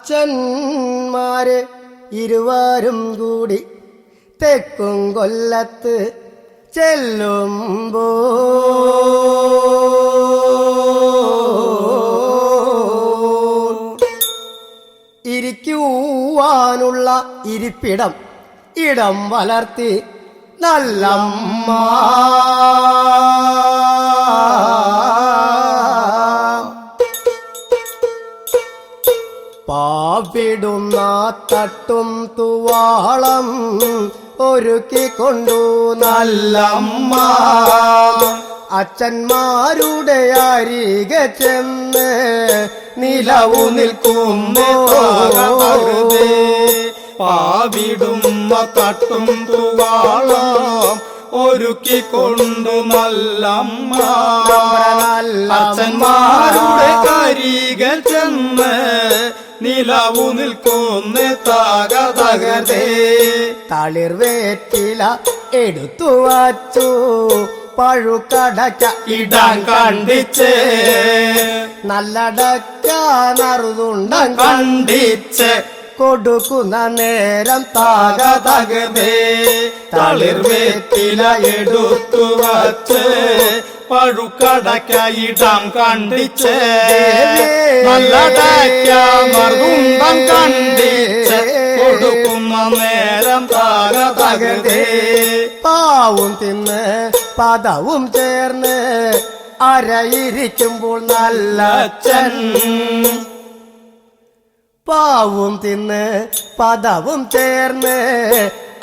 അച്ഛന്മാര് ഇരുവരും കൂടി തെക്കും കൊല്ലത്ത് ചെല്ലുമ്പോ ഇരിക്കുവാനുള്ള ഇരിപ്പിടം ഇടം വളർത്തി നല്ലമ്മ പാവിടുന്ന തട്ടും തുവാളം ഒരുക്കിക്കൊണ്ടു നല്ലമ്മ അച്ഛന്മാരുടെ അരികെ ചെന്ന് നിലവു നിൽക്കുമ്പോ പാവിടുന്ന തട്ടും തുവാളം ഒരുക്കിക്കൊണ്ടു നല്ലമ്മ അച്ഛന്മാരുടെ അരികെ ചെന്ന് നിലവു നിൽക്കുന്ന തകതകതേ തളിർവേറ്റില എടുത്തു വച്ചു പഴുക്കടക്ക ഇടാൻ കണ്ടിച്ച് നല്ലടക്ക നറുതുണ്ടം കണ്ടിച്ച് കൊടുക്കുന്ന നേരം തകതകതേ തളിർവേറ്റില എടുത്തു വച്ച് പഴുക്കടക്ക ഇടാൻ കണ്ടിച്ച് നല്ലടക്ക മറുതുണ്ടം കണ്ടിച്ച് കൊടുക്കുന്ന നേരം തകതകതേ പാവും തിന്ന് പദവും ചേർന്ന് അരയിരിക്കുമ്പോൾ നല്ല അച്ഛൻ പാവും തിന്ന് പദവും ചേർന്ന്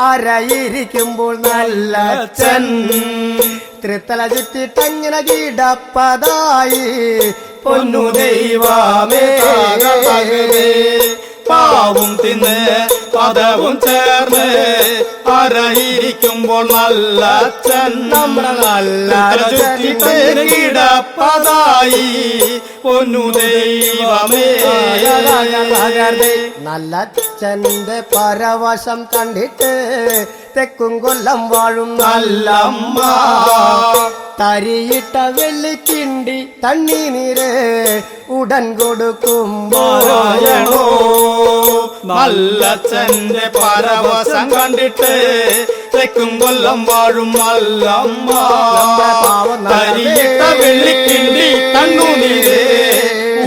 അരയിരിക്കുമ്പോൾ നല്ല അച്ഛൻ ത്രിത്തല ചുറ്റിട്ടങ്ങനെ കിടപ്പതായി പൊന്നു ദൈവമേ പാവും തിന്ന് പദവും ചേർന്ന് അരയിരിക്കുമ്പോൾ നല്ല അച്ഛൻ നമ്മുടെ നല്ല കിടപ്പതായി പൊന്നു ദൈവമേ നല്ല അച്ഛന്റെ പരവശം കണ്ടിട്ട് തെക്കും കൊല്ലം വാഴും നല്ലമ്മ തരിയിട്ട വെള്ളിക്കിണ്ടി തണ്ണീനീര് ഉടൻ കൊടുക്കുമ്പോ നല്ലച്ഛന്റെ പരവശം കണ്ടിട്ട് തെക്കും കൊല്ലം വാഴും നല്ലമ്മ തരിയിട്ട വെള്ളിക്കിണ്ടി തണ്ണുനീര്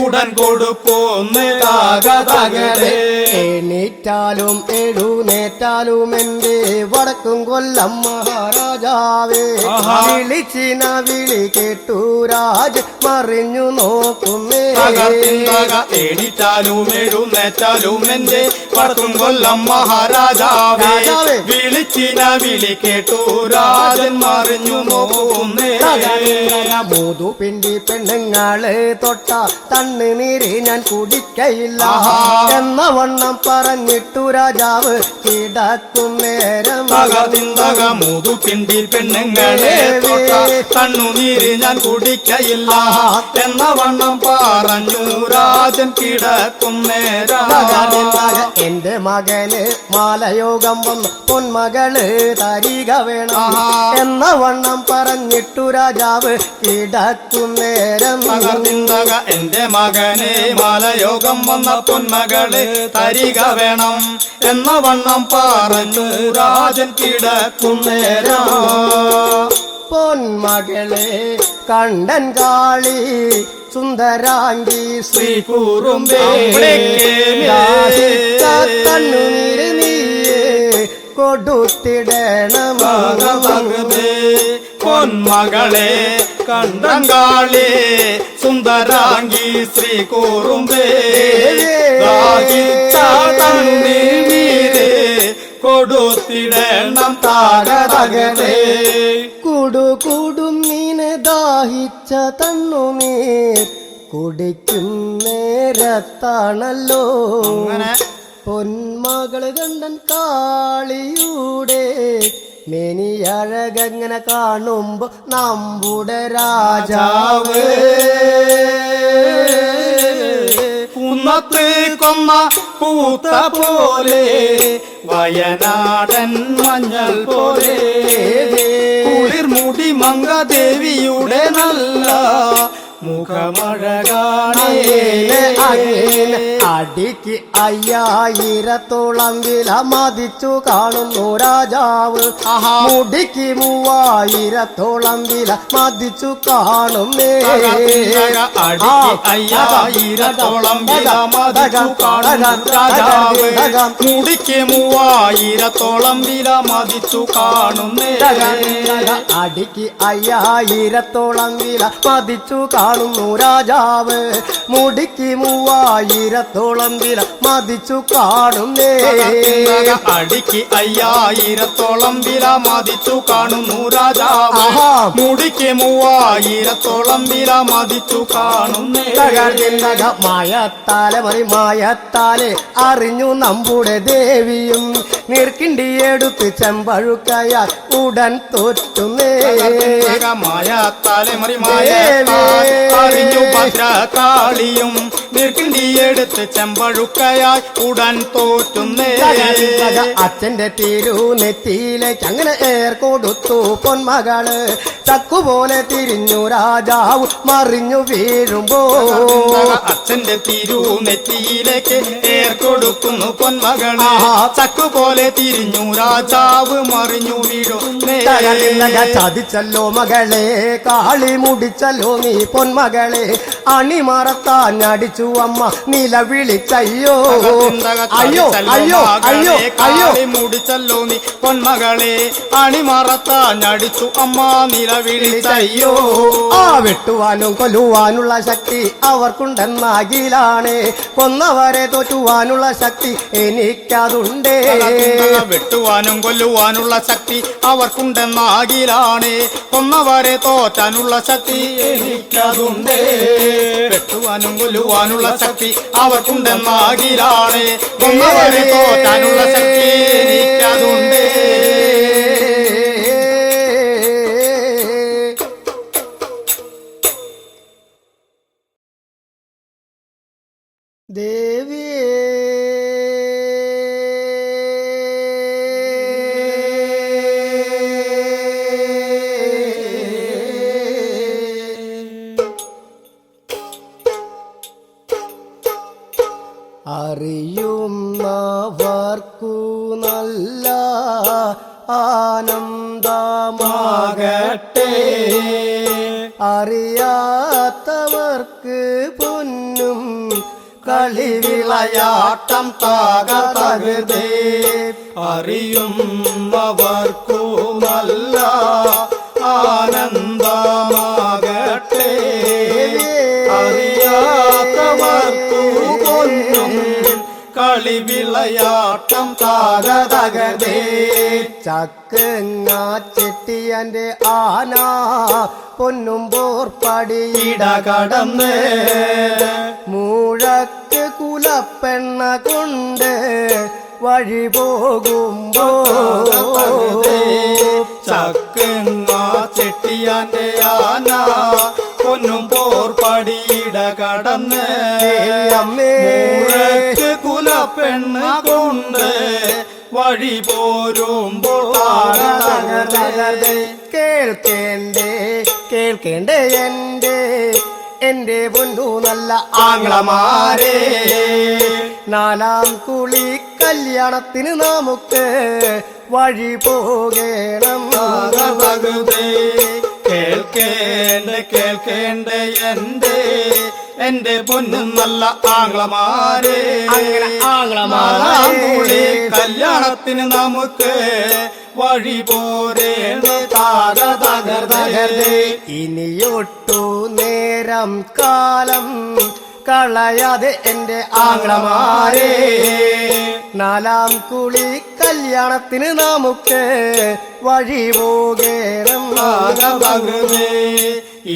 ഉടൻ കൊടുക്കുന്ന തകതകതേ എണീറ്റാലും എഴുന്നേറ്റാലും എന്റെ വടക്കും കൊല്ലം മഹാരാജാവേ വിളിച്ചിന വിളി കേട്ടു രാജ മറിഞ്ഞു നോക്കുന്നേ എണീറ്റാലും എഴുന്നേറ്റാലും എന്റെ വടക്കും കൊല്ലം മഹാരാജാവേ വിളിച്ചിന വിളി കേട്ടു രാജൻ മറിഞ്ഞു നോക്കുന്നേ മൂതു പിണ്ടി പെണ്ണുങ്ങള് തൊട്ട തണ്ണുനീര് ഞാൻ കുടിക്കയില്ല എന്ന വണ്ണം പറഞ്ഞിട്ടു രാജാവ് കിടക്കും നേരം മൂതു പിണ്ടി പെണ്ണുങ്ങളെ കണ്ണുനീര് ഞാൻ കുടിക്കയില്ല എന്ന വണ്ണം പറഞ്ഞു രാജൻ കിടക്കും നേരം എന്റെ മകന് മാലയോഗം വന്ന് പൊന്മകള് തരിക വേണം എന്ന വണ്ണം പറഞ്ഞിട്ടു രാജാവ് കിടക്കും നേരം എന്റെ മകനെ മാലയോഗം വന്ന പൊന്മകളെ തരിക വേണം എന്ന വണ്ണം പറഞ്ഞു രാജൻ കിടക്കും നേരം പൊന്മകളെ കണ്ടൻ കാളി സുന്ദരാംഗി ശ്രീ കൂറുമ്പേ കണ്ണുനീര് നീയേ കൊടുത്തിടണം പൊന്മകളെ കണ്ടങ്കാളി സുന്ദരാംഗി ശ്രീ കൂറുമ്പേ തണ്ണീര് കൊടുത്തിടണം തകതകതേ കൂടും നീനെ ദാഹിച്ച തണ്ണുനീർ കുടിക്കും നേരത്താണല്ലോ പൊന്മകള് കണ്ടൻ കാളിയുടെ മെനിയഴകങ്ങനെ കാണുമ്പോ നമ്മുടെ രാജാവ് കുന്നത്ത് കൊന്ന പൂത്ത പോലെ വയനാടൻ മഞ്ഞൾ പോലെ കുളിർമുടി മംഗദേവിയുടെ നല്ല മുഖമഴകാണേ അങ്ങനെ അടിക്ക് 5000-ഓളം വില മതിച്ചു കാണുന്നു രാജാവ്. മുടിക്ക് 3000-ഓളം വില മതിച്ചു കാണുന്നേ. അടിക്ക് 5000-ഓളം വില മതിച്ചു കാണുന്നു രാജാവ്. മുടിക്ക് 3000-ഓളം വില മതിച്ചു കാണുന്നേ. അടിക്ക് 5000-ഓളം വില മതിച്ചു കാണുന്നു രാജാവ്. മുടിക്ക് 3000-ഓളം വില മതിച്ചു കാണുന്നേ. അടിക്ക് 5000-ഓളം വില മതിച്ചു കാണുന്നു രാജാവ്. മുടിക്ക് 3000-ഓളം വില മതിച്ചു കാണുന്നേ. മായത്താലെ അറിഞ്ഞു നമ്മുടെ ദേവിയും നീർക്കിണ്ടിയെടുത്ത് ചെമ്പഴുക്കയാൽ ഉടൻ തോറ്റുന്നേ. മായത്താലെ അറിഞ്ഞു ഭദ്രകാളിയും നീർക്കിണ്ടിയെടുത്ത് ചെമ്പഴുക്കയായി ഉടൻ തോറ്റുന്നേ. അച്ഛന്റെ തിരുനെത്തിയിലേക്ക് അങ്ങനെ കൊടുത്തു പൊന്മകള്. ചക്കുപോലെ തിരിഞ്ഞു രാജാവ് മറിഞ്ഞു വീഴുമ്പോ. അച്ഛന്റെ തിരുനെറ്റിയിലേക്ക് കൊടുക്കുന്നു പൊന്മകള്. ചക്കുപോലെ തിരിഞ്ഞു രാജാവ് മറിഞ്ഞു വീഴുന്നേ. ചതിച്ചല്ലോ മകളെ, കാളി മുടിച്ചല്ലോ നീ പൊന്മകളെ. അണിമറത്താഞ്ഞടിച്ചു അമ്മ നിലവിളിച്ചയ്യോ അയ്യോ അയ്യോ അയ്യോ അയ്യോ. മുടിച്ചല്ലോ നീ പൊന്മകളെ, അണിമറത്താഞ്ഞടിച്ചു അമ്മ നിലവിളിച്ചയ്യോ. വെട്ടുവാനും കൊല്ലുവാനുള്ള ശക്തി അവർക്കുണ്ടെന്നാകിലാണ്. കൊന്നവരെ തോറ്റുവാനുള്ള ശക്തി എനിക്കതുണ്ടേ. വെട്ടുവാനും കൊല്ലുവാനുള്ള ശക്തി അവർക്കുണ്ടെന്നാകിലാണ്. കൊന്നവരെ തോറ്റാനുള്ള ശക്തി എനിക്കതുണ്ടേ. വെട്ടുവാനും കൊല്ലുവാനുള്ള ശക്തി അവർക്കുണ്ടെന്നാകിലാണ്. കൊന്നവരെ തോറ്റാനുള്ള ശക്തി എനിക്കതുണ്ടേ. ദേവിയേ അറിയുന്നവർക്കു നല്ല ആനന്ദമാകട്ടെ, അറിയാത്തവർക്ക് പൊന്നും കളിവിളയാട്ടം തകതകതേ. അറിയുന്നവർക്കു നല്ല ആനന്ദമാകട്ടെ, അറിയാത്തവർക്കു പൊന്നും കളിവിളയാട്ടം തകതകതേ. ചക്കങ്ങ ചെട്ടിയന്റെ ആന പൊന്നും പോർപ്പടിയിട കടന്ന് മൂഴക്ക് കുലപ്പെണ്ണ കൊണ്ട് വഴി പോകുമ്പോ. ചക്കങ്ങ ചെട്ടിയാന്റെ ആന പൊന്നും പോർപ്പടിയിട കടന്ന് മൂഴക്ക് കുലപ്പെണ്ണ കൊണ്ട് വഴി പോരുമ്പോൾ കേൾക്കേണ്ടേ എന്റെ പൊന്നു നല്ല ആംഗ്ലമാരെ. നാലാം കുളി കല്യാണത്തിന് നമുക്ക് വഴി പോകണം. കേൾക്കേണ്ട എന്റെ പൊന്നും നല്ല ആംഗ്ലമാരെ. ആംഗ്ലമാരെ കല്യാണത്തിന് നമുക്ക് വഴി പോരേണ്ട. ഇനിയൊട്ടു നേരം കാലം കളയാതെ എന്റെ ആംഗ്ലമാരെ. നാലാം കുളി കല്യാണത്തിന് നമുക്ക് വഴി പോകണം.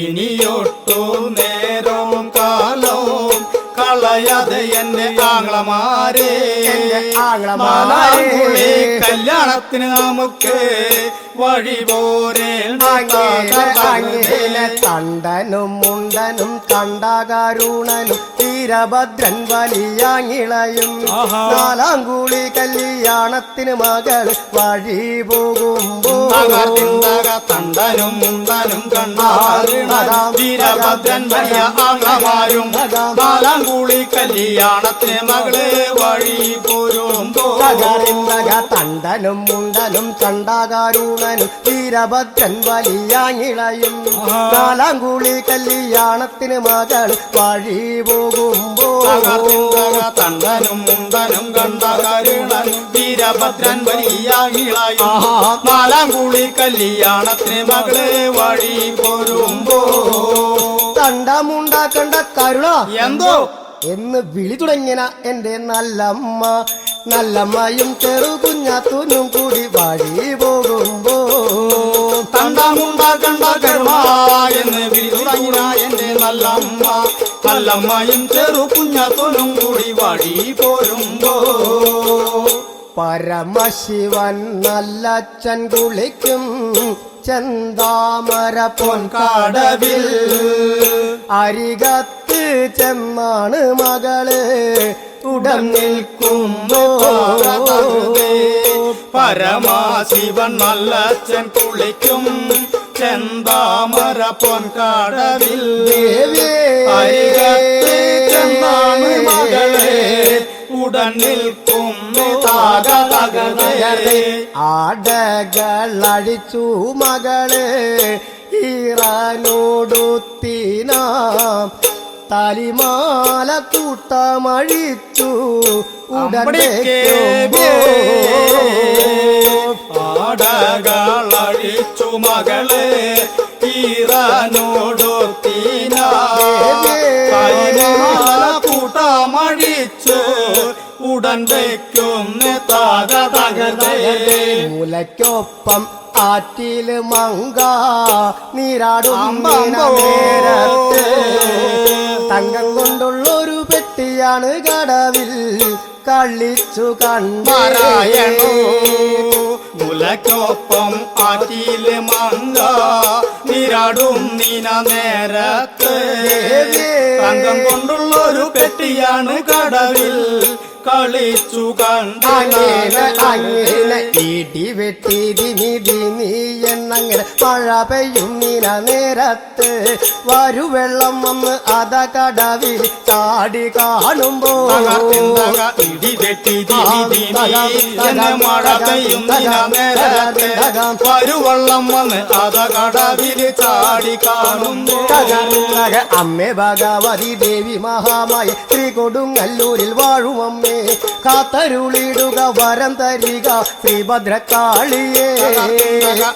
ഇനിയൊട്ടു നേരവും കാലവും കളയാതെ എന്റെ ആംഗ്ലമാരെ. ആംഗ്ലമാരെ കല്യാണത്തിന് നമുക്ക് വഴി പോരേണ്ട. തണ്ടനും മുണ്ടനും കണ്ടകരുണനും വീരഭദ്രൻ വലിയാങ്ങിളയും നാലാം കൂളി കല്യാണത്തിന് മകൾ വഴി പോകുമ്പോ. തണ്ടനും മുണ്ടനും കണ്ടാരുണനും വീരഭദ്രൻ വലിയ ആങ്ങളമാരും നാലാം കൂളി കല്യാണത്തിന് മകളെ വഴി പോരുമ്പോ തണ്ടനും മുണ്ടനും കണ്ടാകാരുണനും വീരഭദ്രൻ വലിയാങ്ങിളയും നാലാം കൂളി കല്യാണത്തിന് മകൾ വഴി പോകുമ്പോ തണ്ടനും മുണ്ടനും കണ്ടാകാരുണനും വീരഭദ്രൻ വലിയാങ്ങിളയും നാലാം കൂളി കല്യാണത്തിന് മകളെ വഴി പോരുമ്പോ തണ്ടമുണ്ട കണ്ട കരുണ എന്തോ എന്ന് വിളി തുടങ്ങിന എന്റെ നല്ലമ്മ നല്ലമ്മയും ചെറു കുഞ്ഞാത്തൂനും കൂടി വഴി പോകുമ്പോ തണ്ടമുണ്ട കണ്ട കരുണ എന്ന് വിളി തുടങ്ങിന എന്റെ നല്ലമ്മ നല്ലമ്മയും ചെറു കുഞ്ഞാത്തൂനും കൂടി വഴി പോരുമ്പോ പരമശിവൻ നല്ലച്ഛൻ കുളിക്കും ചെന്താമര പൊൻകാടവിൽ അരികത്ത് ചെന്നാണ് മകള് ഉടൻ നിൽക്കുമ്പോ പരമാശിവൻ നല്ലച്ഛൻ കുളിക്കും ചെന്താമര പൊൻകാടവിൽ അരികത്ത് ചെന്നാണ് മകളെ ഉടൻ നിൽക്കും ആടകളടിച്ചു മകള് ഈറാനോടുത്തിനാം തലിമാല കൂട്ടമഴിച്ചു ആടകളടിച്ചു മകളെ ഈറാനോടുത്തിനാല കൂട്ടമഴിച്ചു ഉടൻ വയ്ക്കുന്ന മൂലയ്ക്കൊപ്പം ആറ്റില് മങ്ക നീരാടും നേരത്ത് തങ്കം കൊണ്ടുള്ളൊരു പെട്ടിയാണ് കടവിൽ കളിച്ചു കണ്ടാരായണോ മുലയ്ക്കൊപ്പം ആറ്റില് മങ്ക നീരാടും നീന നേരത്ത് തങ്കം കൊണ്ടുള്ളൊരു പെട്ടിയാണ് കടവിൽ കളിച്ചു അങ്ങനെ ഇടി വെട്ടി ദിനി എന്നങ്ങനെ മഴ പെയ്യും നീന നേരത്ത് വരുവെള്ളം വന്ന് അത കടവിൽ ചാടി കാണുമ്പോ ഇടി വെട്ടി മഴ പെയ്യും നേരത്ത് വരുവെള്ളം വന്ന് അത കടവിൽ ചാടി കാണുമ്പോ അമ്മേ ഭഗവതി ദേവി മഹാമായ ശ്രീ കൊടുങ്ങല്ലൂരിൽ വാഴും അമ്മേ കാത്തരുളിടുക വരം തരിക ശ്രീഭദ്രകാളിയേ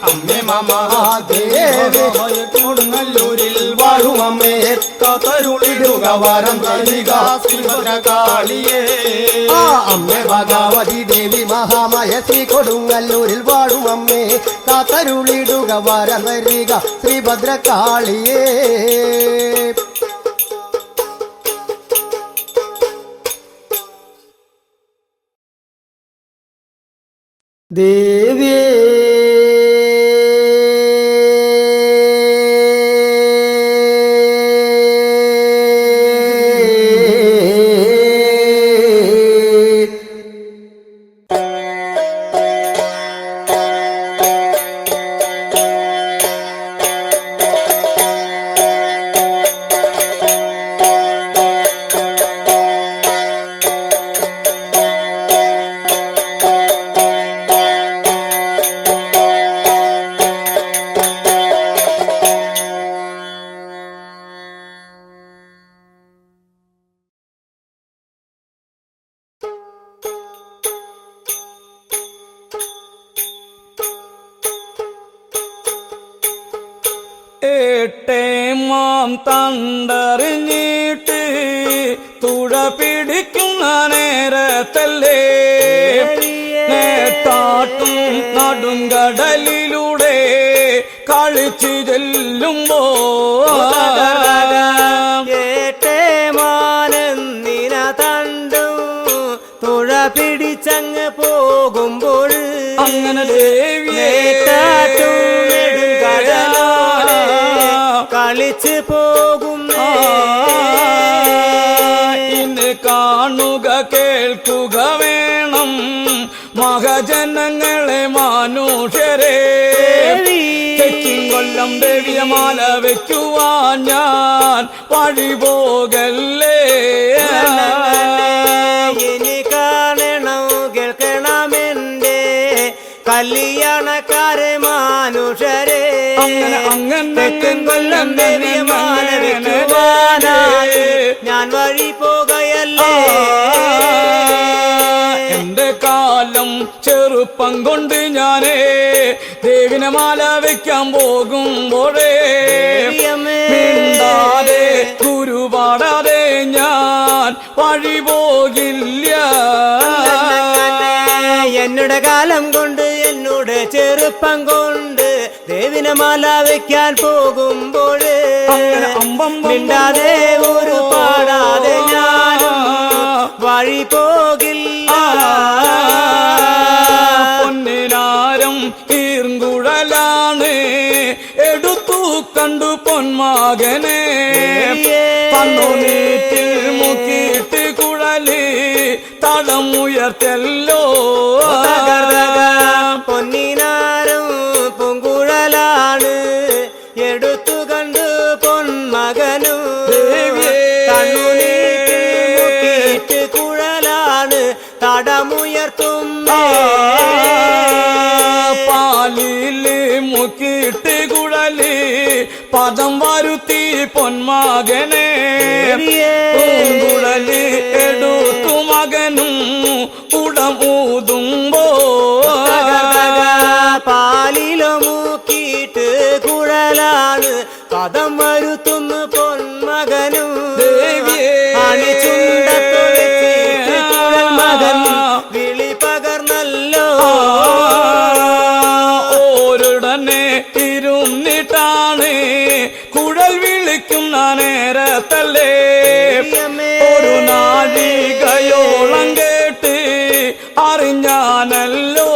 അമ്മേ മഹാദേവി കൊടുങ്ങല്ലൂരിൽ വാഴും അമ്മേ കാത്തരുളിടുക വരം തരിക ശ്രീഭദ്രകാളിയേ അമ്മേ ഭഗവതി ദേവി മഹാമായ ശ്രീ കൊടുങ്ങല്ലൂരിൽ വാഴും അമ്മേ കാത്തരുളിടുക വരം തരിക ശ്രീഭദ്രകാളിയേ ദേവി ഏട്ടേമാം തണ്ടറിഞ്ഞിട്ട് തുഴ പിടിക്കുന്ന നേരത്തല്ലേ നേട്ടാട്ടും നടുങ്കടലിലൂടെ കളിച്ചു ചെല്ലുമ്പോ ഏട്ടേമാനെന്നിന തണ്ടും തുഴ പിടിച്ചങ്ങ് പോകുമ്പോൾ അങ്ങനെ ദേവിയെ കളിച്ച് പോകും ഇന്ന് കാണുക കേൾക്കുക വേണം മഹജനങ്ങളെ മനുഷ്യരെ കൊല്ലം ദേവിയമാല വെക്കുവാൻ ഞാൻ വഴി പോകല്ലേ. ഇനി കാണണം കേൾക്കണമെന്റെ കല്യാണക്കാരെ മാനുഷരെ. തെക്കും കൊല്ലം ദേവിയമാല വെക്കുവാനായി ഞാൻ വഴി പോകയല്ലേ. എന്റെ കാലം ചെറുപ്പം കൊണ്ട് ഞാനേ ദേവിനെ മാല വെക്കാൻ പോകുമ്പോഴേ മിണ്ടാതെ ഗുരു പാടാതെ ഞാൻ വഴി പോകില്ല. എന്നോട് കാലം കൊണ്ട് എന്നോട് ചെറുപ്പം കൊണ്ട് ദേവിനെ മാല വെക്കാൻ പോകുമ്പോഴേ മിണ്ടാതെ ഒരു പാടാതെ ഞാനും വഴി പോകില്ല. പൊന്നിനാരം ഈർങ്കുഴലാണ് എടുത്തു കണ്ടു പൊന്മകനെ. പന്നു നീറ്റിൽ മുക്കിയിട്ട് കുഴല് തടം ഉയർത്തല്ലോ. പൊന്നിനാരും പൂങ്കുഴലാണ് എടുത്തു കണ്ടു പൊന്മകനും. കണ്ണുനീട്ടിൽ മുക്കിയിട്ട് കുഴലാണ് തടമുയർത്തും. പാലില് മുക്കിയിട്ട് കുഴല് പദം വരുത്തി പൊന്മകനെ. കുഴല് എടുത്തു മകനും കുടം ഊതുമ്പോ പാലിലോ മുക്കിയിട്ട് കുഴലാണ് പദം വരുത്തുന്നു പൊന്മകനും. അണിച്ചുണ്ടത്തു വെച്ചിട്ട് കുഴൽ മകൻ വിളി പകർന്നല്ലോ. ഓരുടനെ ഇരുന്നിട്ടാണ് കുഴൽ വിളിക്കുന്ന നേരത്തല്ലേ ഒരു നാഴികയോളം കേട്ട് അറിഞ്ഞാനല്ലോ.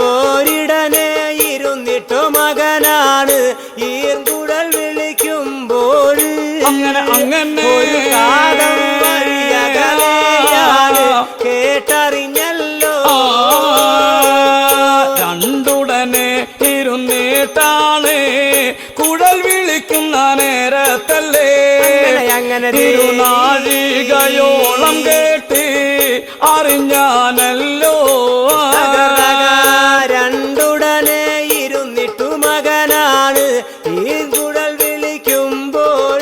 ഓരിടനെ ഇരുന്നിട്ടു മകനാണ് ഈർകുഴൽ വിളിക്കുമ്പോൾ അങ്ങനെ ഒരു കാലം വഴിയകലെയാണ് കേട്ടറിഞ്ഞല്ലോ. രണ്ടുടനെ ഇരുന്നിട്ടാണ് കുഴൽ വിളിക്കുന്ന നേരത്തല്ലേ തിരുനാഴികയോളം കേട്ട് അറിഞ്ഞാനല്ലോ. രണ്ടുടനെ ഇരുന്നിട്ടു മകനാണ് ഈ കുഴൽ വിളിക്കുമ്പോൾ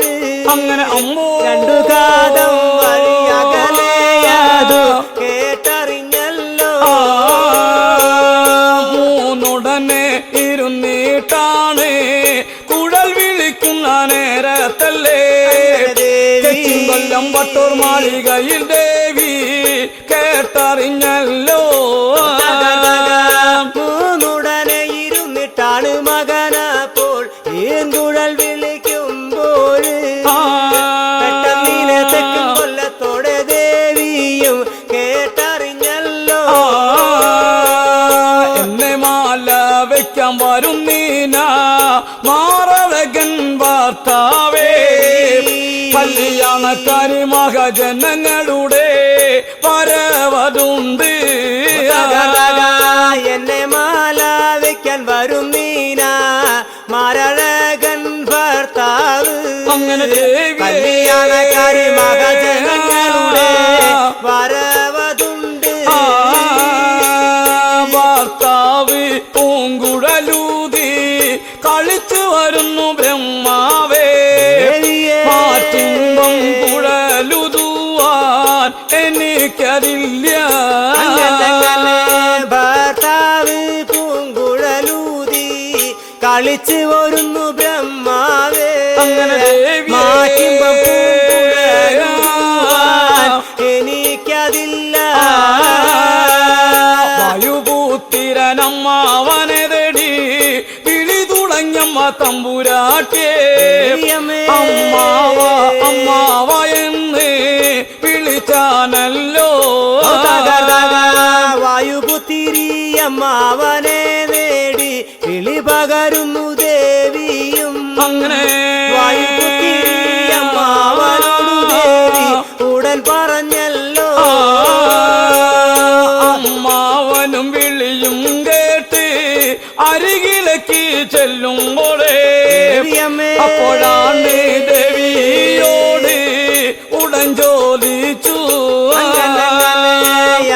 രണ്ടു കാലം വഴിയകലെയാതു കേട്ടറിഞ്ഞല്ലോ. മൂന്നുടനെ ഇരുന്നിട്ടാണ് കുഴൽ വിളിക്കുന്ന നേരത്തല്ലേ കൊല്ലം വട്ടൂർ മാളികയിൽ ദേവി കേട്ടറിഞ്ഞല്ലോ. മൂന്നുടനെ ഇരുന്നിട്ടാണ് മകനപ്പോൾ ഈൻകുഴൽ വിളിക്കുമ്പോൾ പെട്ടെന്നിനെ തെക്കും കൊല്ലത്തോടെ ദേവിയും കേട്ടറിഞ്ഞല്ലോ. എന്നെ മാല വെക്കാൻ വരുന്നീന മാറഴകൻ വാർത്താവേ. കല്യാണക്കാരി മഹജനങ്ങളുടെ വരവതുണ്ട്. എന്നെ മാല വെക്കാൻ വരുന്നീന മാരഴകൻ ഭർത്താവ്. അങ്ങനെ കല്യാണക്കാരി മഹജനങ്ങളുടെ വരവതുണ്ട്. ഭർത്താവ് പൂങ്കുഴലൂതി കളിച്ചു വരുന്നു ബ്രഹ്മാവേ. മാറ്റുമ്പം കുഴലുതുവാൻ എനിക്കറിയില്ല. ഭർത്താവ് പൂങ്കുഴലൂതി കളിച്ചു വരുന്നു ബ്രഹ്മാവേ. മാറ്റുമ്പം പൂങ്കുഴലുതുവാൻ എനിക്കതില്ല. വായുപൂത്തിരനമ്മാവനെ തേടി വിളി തുടങ്ങമ്മ തമ്പുരാട്ടേ. അമ്മാവ അമ്മാവ എന്ന് വിളിച്ചാനല്ലോ. വായുപുത്തിരിയമ്മാവനെ നേടി വിളി പകരുന്നു ദേവിയും. അങ്ങനെ വായുപുത്തിരിയമ്മാവനോടു ദേവി ഉടൻ പറഞ്ഞല്ലോ. അമ്മാവനും വിളിയും കേട്ട് അരികിലേക്ക് ചെല്ലുമ്പോഴേ ദേവിയമ്മേ അപ്പോഴാണ് ദേവിയോട് ഉടൻ ചോദിച്ചു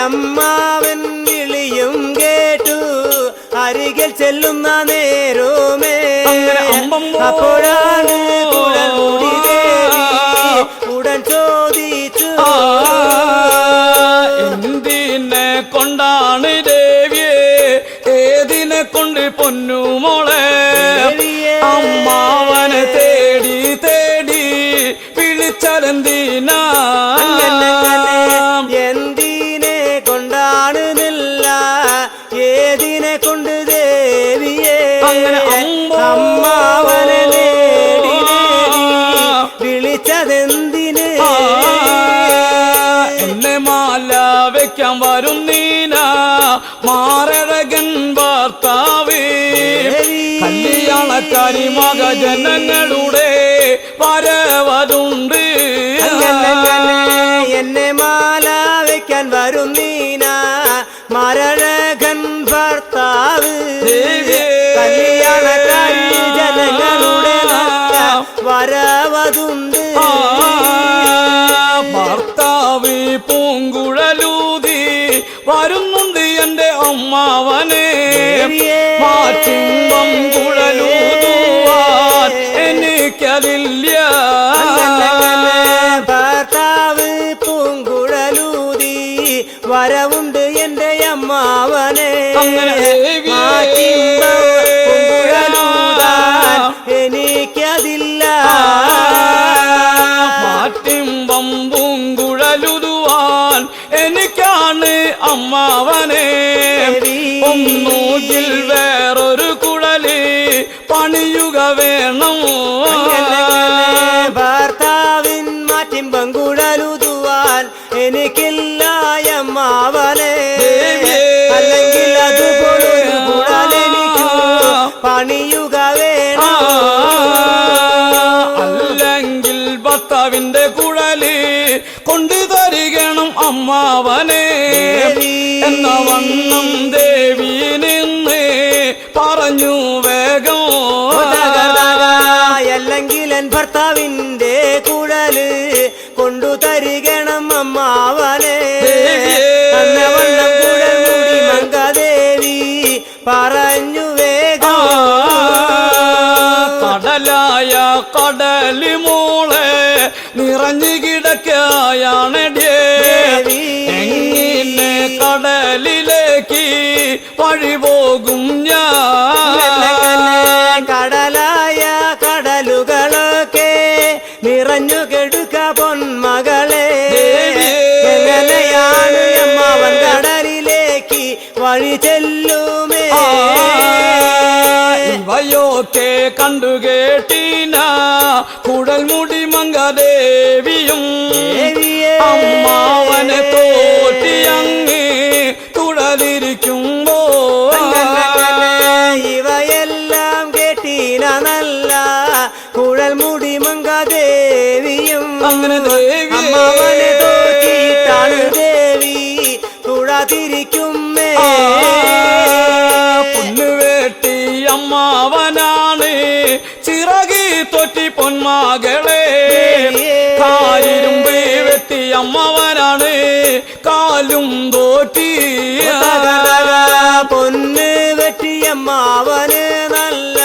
അമ്മാവൻ വിളിയും കേട്ടു അരികിൽ ചെല്ലുന്ന നേരോമേ അപ്പോഴാണ് കുഴൽമുടി ദേവി ഉടൻ ചോദിച്ചു എന്തിനെ കൊണ്ടാണ് ദേവിയെ ഏതിനെ കൊണ്ട് പൊന്നുമോളെ അമ്മാവനെ തേടി തേടി വിളിച്ചതെന്തിനാ എന്തിനെ കൊണ്ടാണെന്നില്ല ഏതിനെ കൊണ്ട് ദേവിയെ അങ്ങനെ അമ്മാവനെ നേടി വിളിച്ചതെന്തിന് എന്നെ മാല വെക്കാൻ വരും നീന മാറഴകൻ ഭർത്താവ് കല്യാണക്കാരി മകജനങ്ങളുടെ വരവതുണ്ട് എന്നെ മാല വെക്കാൻ വരും നീന മരഴകൻ ഭർത്താവ് കല്യാണക്കാരി ജനങ്ങളുടെ വരവതുണ്ട് ഭർത്താവ് പൂങ്കുഴലൂതി വരുന്നുണ്ട് എന്റെ അമ്മാവനെ മാറ്റിമ്പം കുഴലൂതുവാൻ എനിക്കതില്ല ഭർത്താവ് പൂങ്കുഴലൂതി വരവുണ്ട് എന്റെ അമ്മാവനെ പൂങ്കുഴലൂതാൻ എനിക്കതില്ല മാറ്റിമ്പം പൂങ്കുഴലുതുവാൻ എനിക്കാണ് അമ്മാവനെ ഒന്നുകിൽ വേറൊരു കുഴല് പണിയുക വേണം ഭർത്താവിൻ മാറ്റിമ്പം കുഴലുതുവാൻ എനിക്കില്ല അമ്മാവനെ അല്ലെങ്കിൽ അതുപോലൊരു കുഴലെനിക്കു പണിയുക വേണം അല്ലെങ്കിൽ ഭർത്താവിന്റെ കുഴല് കൊണ്ടു തരികണം അമ്മാവനെ എന്ന വണ്ണം ദേവി നിന്ന് പറഞ്ഞു വേഗം അല്ലെങ്കിൽ എൻ ഭർത്താവിന്റെ കുഴല് കൊണ്ടു തരികണം അമ്മാവനെ എന്ന വണ്ണം കുഴൽ മുടി മംഗദേവി പറഞ്ഞു വേഗം കടലായ കടലി മോളെ നിറഞ്ഞു കിടക്കായാണേ എങ്ങനെ കടലിലേക്ക് വഴി പോകും ഞാൻ കടലായ കടലുകളൊക്കെ നിറഞ്ഞു കെടുക്ക പൊന്മകളെ എങ്ങനെയാണ് അമ്മാവൻ കടലിലേക്ക് വഴി ചെല്ലുമേ ഇവയൊക്കെ കണ്ടുകേട്ടീന കുഴൽമുടി മംഗദേവിയും അമ്മാവനെ തോറ്റിയങ്ങ് തുഴലിരിക്കുമ്പോ ഇവയെല്ലാം കേട്ടീന നല്ല കുഴൽമുടി മംഗദേവിയും അങ്ങനെ ദേവി അമ്മാവനെ തോറ്റിയിട്ടാണ് ദേവി തുഴതിരിക്കുന്നേ പൊന്നുവേട്ടി അമ്മാവനാണ് ചിറകി തൊറ്റി പൊന്മകളെ കാലിരുമ്പ് വെട്ടി അമ്മാവനാണ് കാലും തോറ്റി പൊന്ന് വെട്ടിയമ്മാവന് നല്ല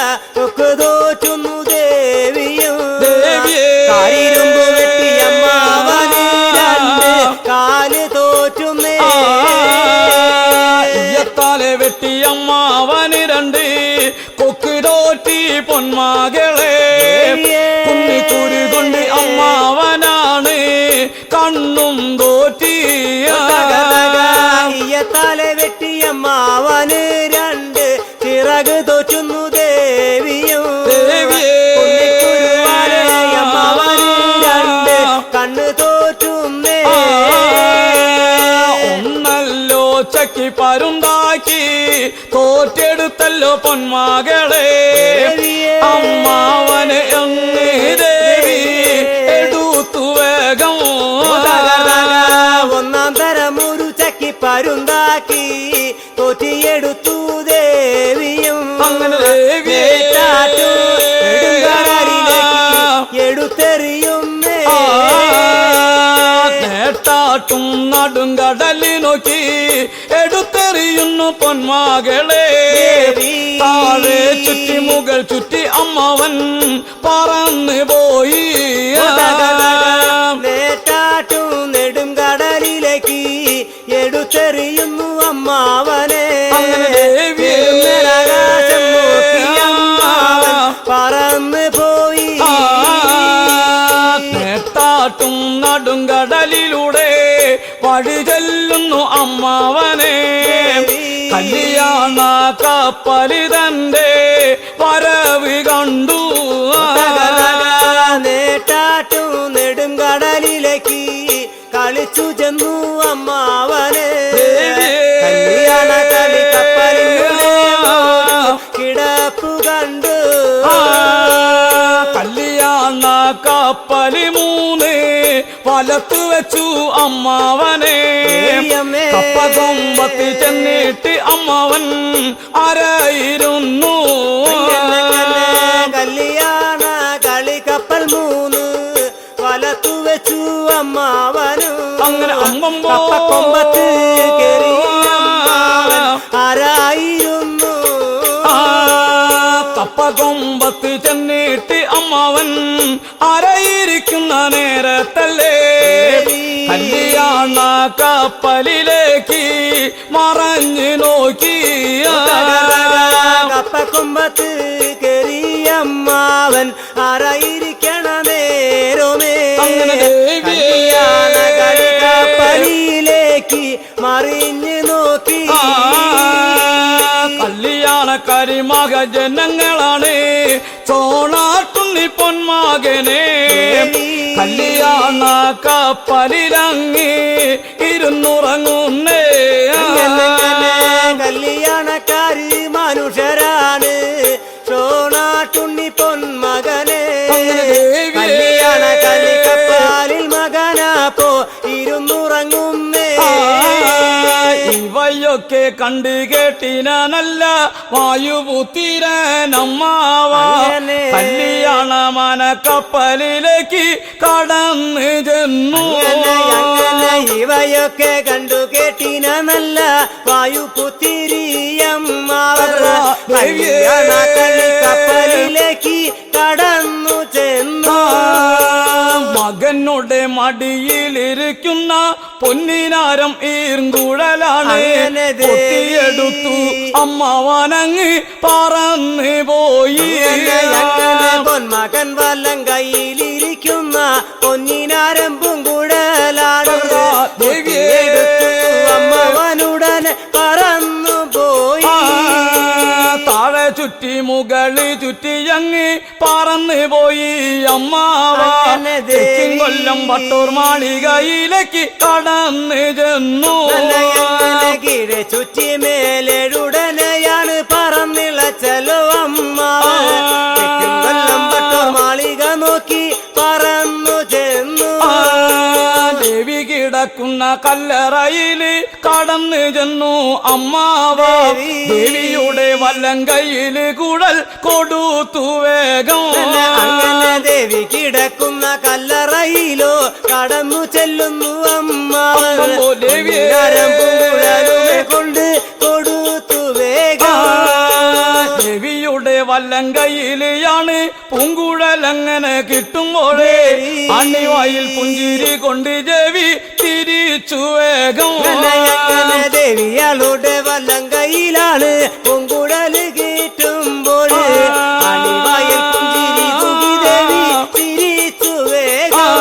ഒക്കെ തോറ്റുന്നു ദേവിയും കാലിരുമ്പ് വെട്ടിയമ്മാവന് രണ്ട് കാല് തോറ്റുന്നേ തല വെട്ടി അമ്മാവന് രണ്ട് കൊക്ക് തോറ്റി പൊന്മകളെ കുന്നിക്കുരു കൊണ്ട് അമ്മാവനാണ് കണ്ണും തോറ്റി തല വെട്ടിയമ്മാവന് രണ്ട് ചിറക് തോറ്റുന്നു ദേവിയും അമ്മാവന് രണ്ട് കണ്ണ് തോറ്റുന്നേ ഒന്നല്ലോ ചക്കി പരുന്താക്കി തോറ്റെടുത്തല്ലോ പൊന്മകളെ അമ്മാവനെ അങ്ങ് ദേവി എടുത്തു വേഗം ഒന്നാം തരം ഒരു ചക്കി പരുന്താക്കി തോറ്റിയെടുത്തു ദേവിയും അങ്ങനെ ദേവിയെ എടുത്തെറിയുന്നേ നേട്ടാട്ടും നടുങ്കടലി നോക്കി എടുത്തെറിയുന്നു പൊന്മകളെ താഴെ ചുറ്റി മുകൾ ചുറ്റി അമ്മവൻ പറന്നു പോയി നേട്ടാട്ടും നെടും കടലിലേക്ക് എടുത്തെറിയുന്നു അമ്മാവനെ ആകാശം നോക്കി അമ്മാവൻ പറന്നു പോയി നേട്ടാട്ടും നടുങ്കടലിലൂടെ വഴി ചെല്ലുന്നു അമ്മാവനെ കല്യാണ കപ്പലിതന്റെ വരവ് കണ്ടു നേട്ടാട്ടു നെടും കടലിലേക്ക് കളിച്ചു ചെന്നു അമ്മാവനെ കല്യാണ കളി കപ്പലിലൂടെ കിടപ്പു കണ്ടു കല്യാണ കപ്പലി 3 വലത്തു വെച്ചു അമ്മാവനെ കപ്പകൊമ്പത്തി ചെന്നിട്ട് അമ്മാവൻ ആരായിരുന്നു കല്യാണ കളി കപ്പൽ 3 വലത്തു വെച്ചു അമ്മാവനും അങ്ങനെ കപ്പക്കൊമ്പത്ത് കേറി ആരായിരുന്നു കപ്പകൊമ്പത്ത് ചെന്നിട്ട് അമ്മാവൻ ആരായിരിക്കുന്ന നേരത്തല്ലേ കല്യാണ കപ്പലിലേക്ക് മറഞ്ഞു നോക്കി കപ്പക്കൊമ്പത്ത് കേറി അമ്മാവൻ ആരായിരിക്കണ നേരമേ കല്യാണ കളി കപ്പലിലേക്ക് മറിഞ്ഞു നോക്കി കല്യാണക്കാരി മകജനങ്ങളാണ് ചോണാട്ടുണ്ണി പൊന്മകനെ കല്യാണ കപ്പലിലങ്ങി ഇരുന്നുറങ്ങുന്നേ കല്യാണക്കാരി മനുഷ്യരാണ് ചോണാട്ടുണ്ണി പൊന്മകനെ കല്യാണ കളി കപ്പലിൽ മകനാപ്പോ ഇരുന്നുറങ്ങുന്നേ ഇവയൊക്കെ കണ്ടു കേട്ടിന നല്ല വായുപുത്തിരനമ്മാവ കല്യാണ മന കപ്പലിലേക്ക് കടന്നു ചെന്നു ഇവയൊക്കെ കണ്ടു കേട്ടിന നല്ല വായുപുത്തിരിയമ്മാവ കല്യാണ കളി കപ്പലിലേക്ക് കടന്നു ചെന്നു മകനുടെ മടിയിലിരിക്കുന്ന പൊന്നിനാരം ഈർങ്കുഴലാണ് പൊട്ടിയെടുത്തു അമ്മാവനങ്ങ് പറന്നു പോയി പൊന്മകൻ വല്ലം കയ്യിലിരിക്കുന്ന പൊന്നിനാരം പൂങ്കുഴലാണ് അമ്മാവനുടനെ പറന്നു പോയി താഴെ ചുറ്റി മുകളി ചുറ്റിയങ്ങ് പറന്നു പോയി അമ്മാവ കൊല്ലം വട്ടൂർ മാളികയിലേക്ക് കടന്നു ചെന്നു കീഴെ ചുറ്റി മേലെഴുടനെയാണ് പറന്നിളച്ചലോ അമ്മാവൻ കൊല്ലം വട്ടൂർ മാളിക നോക്കി പറന്നു ചെന്നു ദേവി കിടക്കുന്ന കല്ലറയില് കടന്നു ചെന്നു അമ്മാവ ദേവിയുടെ വല്ലങ്കയില് കുഴൽ കൊടുത്തു വേഗം അങ്ങനെ ദേവി കിടക്കുന്ന കല്ലറയിലോ കടന്നു ചെല്ലുന്നു അമ്മാവൻ കൊണ്ട് കൊടുത്തു വേഗം ദേവിയുടെ വല്ലങ്കയിലാണ് പൂങ്കുഴലങ്ങനെ കിട്ടുമ്പോഴേ അണിവായിൽ പുഞ്ചിരി കൊണ്ട് ദേവി തിരിച്ചു വേഗം ദേവിയാളുടെ വല്ലങ്കയിലാണ് പൂങ്കുഴല് കിട്ടുമ്പോൾ അണിവായിൽ പുഞ്ചിരി തൂകി ദേവി തിരിച്ചു വേഗം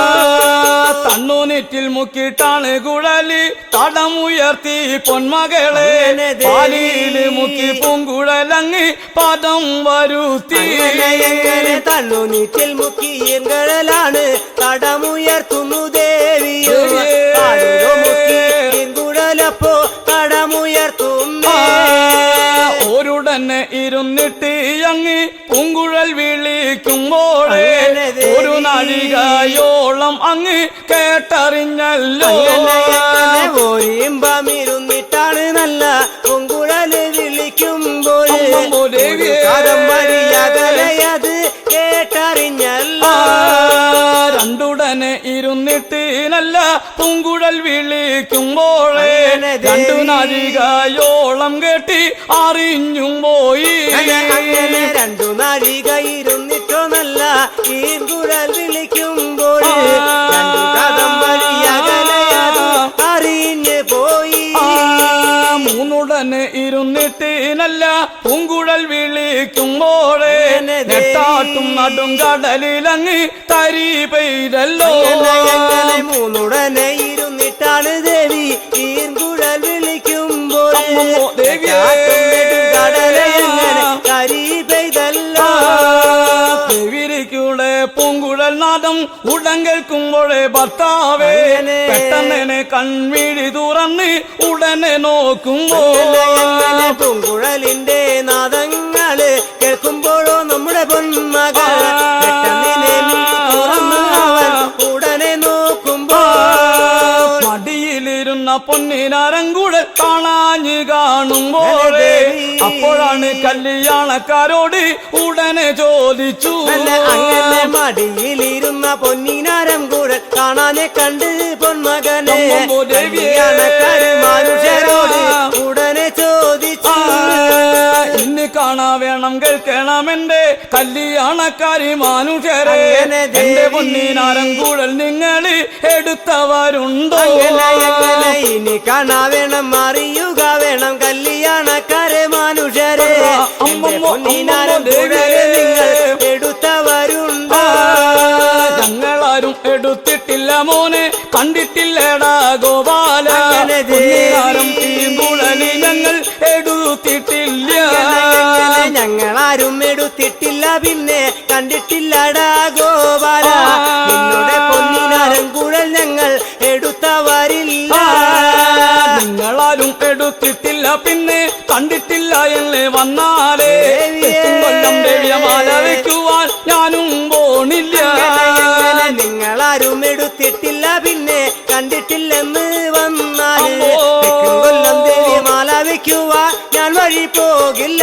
തണ്ണൂനിറ്റിൽ മുക്കിട്ടാണ് കുഴലി തടമുയർത്തി പൊന്മകളെ പാലിയില് മുക്കി പൂങ്കുഴലങ്ങ് പദം വരുത്തി തണ്ണൂനിറ്റിൽ മുക്കി കുഴലാണ് തടമുയർത്തുന്നു ദേവിയോ കുഴലപ്പോ തടമുയർത്തുന്നു ഒരുടനെ ഇരുന്നിട്ട് അങ്ങ് പൂങ്കുഴൽ വിളിക്കുമ്പോൾ ഒരു നാഴികയോളം അങ്ങ് കേട്ടറിഞ്ഞല്ലോ ഓരിമ്പമിരുന്നിട്ടാണ് നല്ല പൂങ്കുഴല് വിളിക്കുമ്പോൾ നല്ല പൂങ്കുഴൽ വിളിക്കുമ്പോഴേ രണ്ടു നാഴികയോളം കേട്ടി അറിഞ്ഞും പോയി അങ്ങനെ രണ്ടു നാഴിക ഇരുന്നിട്ടോ നല്ല ഈങ്കുഴൽ വിളിക്കുമ്പോൾ രണ്ടു കഥം വലിയകലയത് അറിഞ്ഞു പോയി മൂന്നുടനെ ഇരുന്നിട്ട് നല്ല പൂങ്കുഴൽ വിളിക്കുമ്പോഴേ നെട്ടാട്ടും നടും കടലിലങ്ങ് തരി പെയ്തല്ലോ മൂന്നുടനെ ഇരുന്നിട്ടാണ് ദേവി ഈങ്കുഴൽ വിളിക്കുമ്പോൾ തരി പെയ്തല്ലോ ദേവിരിക്കൂടെ പൂങ്കുഴൽ നാദം ഉടൻ കേൾക്കുമ്പോഴേ ഭർത്താവേ പെട്ടെന്നെ കൺമിഴി തുറന്ന് ഉടനെ നോക്കുമ്പോ പൂങ്കുഴലിന്റെ നാദങ്ങള് കേൾക്കുമ്പോഴോ നമ്മുടെ പൊന്മകൾ ഉടനെ നോക്കുമ്പോ മടിയിലിരുന്ന പൊന്നിനാരങ്കുഴൽ കാണാഞ്ഞു കാണുമ്പോഴേ അപ്പോഴാണ് കല്യാണക്കാരോട് ഉടനെ ചോദിച്ചു അങ്ങനെ മടിയിലിരുന്ന പൊന്നിനാരം കൂടെ കാണാനെ കണ്ട് പൊന്മകനെ മനുഷ്യരോട് ഉടനെ ചോദിച്ചു ഇന്ന് കാണാ വേണം കേൾക്കണം എന്റെ കല്യാണക്കാരി മനുഷ്യരെ എന്റെ പൊന്നിനാരം കൂടൽ നിങ്ങൾ എടുത്തവരുണ്ടോ ഇനി കാണാ വേണം അറിയുക വേണം കല്യാണക്കാരെ മനുഷ്യരെ പൊന്നിനാരം നിങ്ങൾ എടുത്തവരുണ്ടോ ഞങ്ങളാരും എടുത്തിട്ടില്ല മോനെ കണ്ടിട്ടില്ലടാ ഗോപാല പൊന്നിനാരം തീമ്പുഴലി ഞങ്ങൾ എടുത്തിട്ടില്ല ഞങ്ങളാരും എടുത്തിട്ടില്ല പിന്നെ കണ്ടിട്ടില്ലടാ ഗോപാല നിങ്ങളുടെ പൊന്നിനാരം കുഴൽ ഞങ്ങൾ എടുത്തവരില്ല നിങ്ങളാരും എടുത്തിട്ടില്ല പിന്നെ കണ്ടിട്ടില്ല എന്ന് വന്നാലേ കൊല്ലം ദേവിയമാല വയ്ക്കുവാൻ ഞാനും പോണില്ല നിങ്ങളാരും എടുത്തിട്ടില്ല പിന്നെ കണ്ടിട്ടില്ലെന്ന് വന്നാലേ കൊല്ലം ദേവിയമാല വയ്ക്കുവാൻ ഞാൻ വഴി പോകില്ല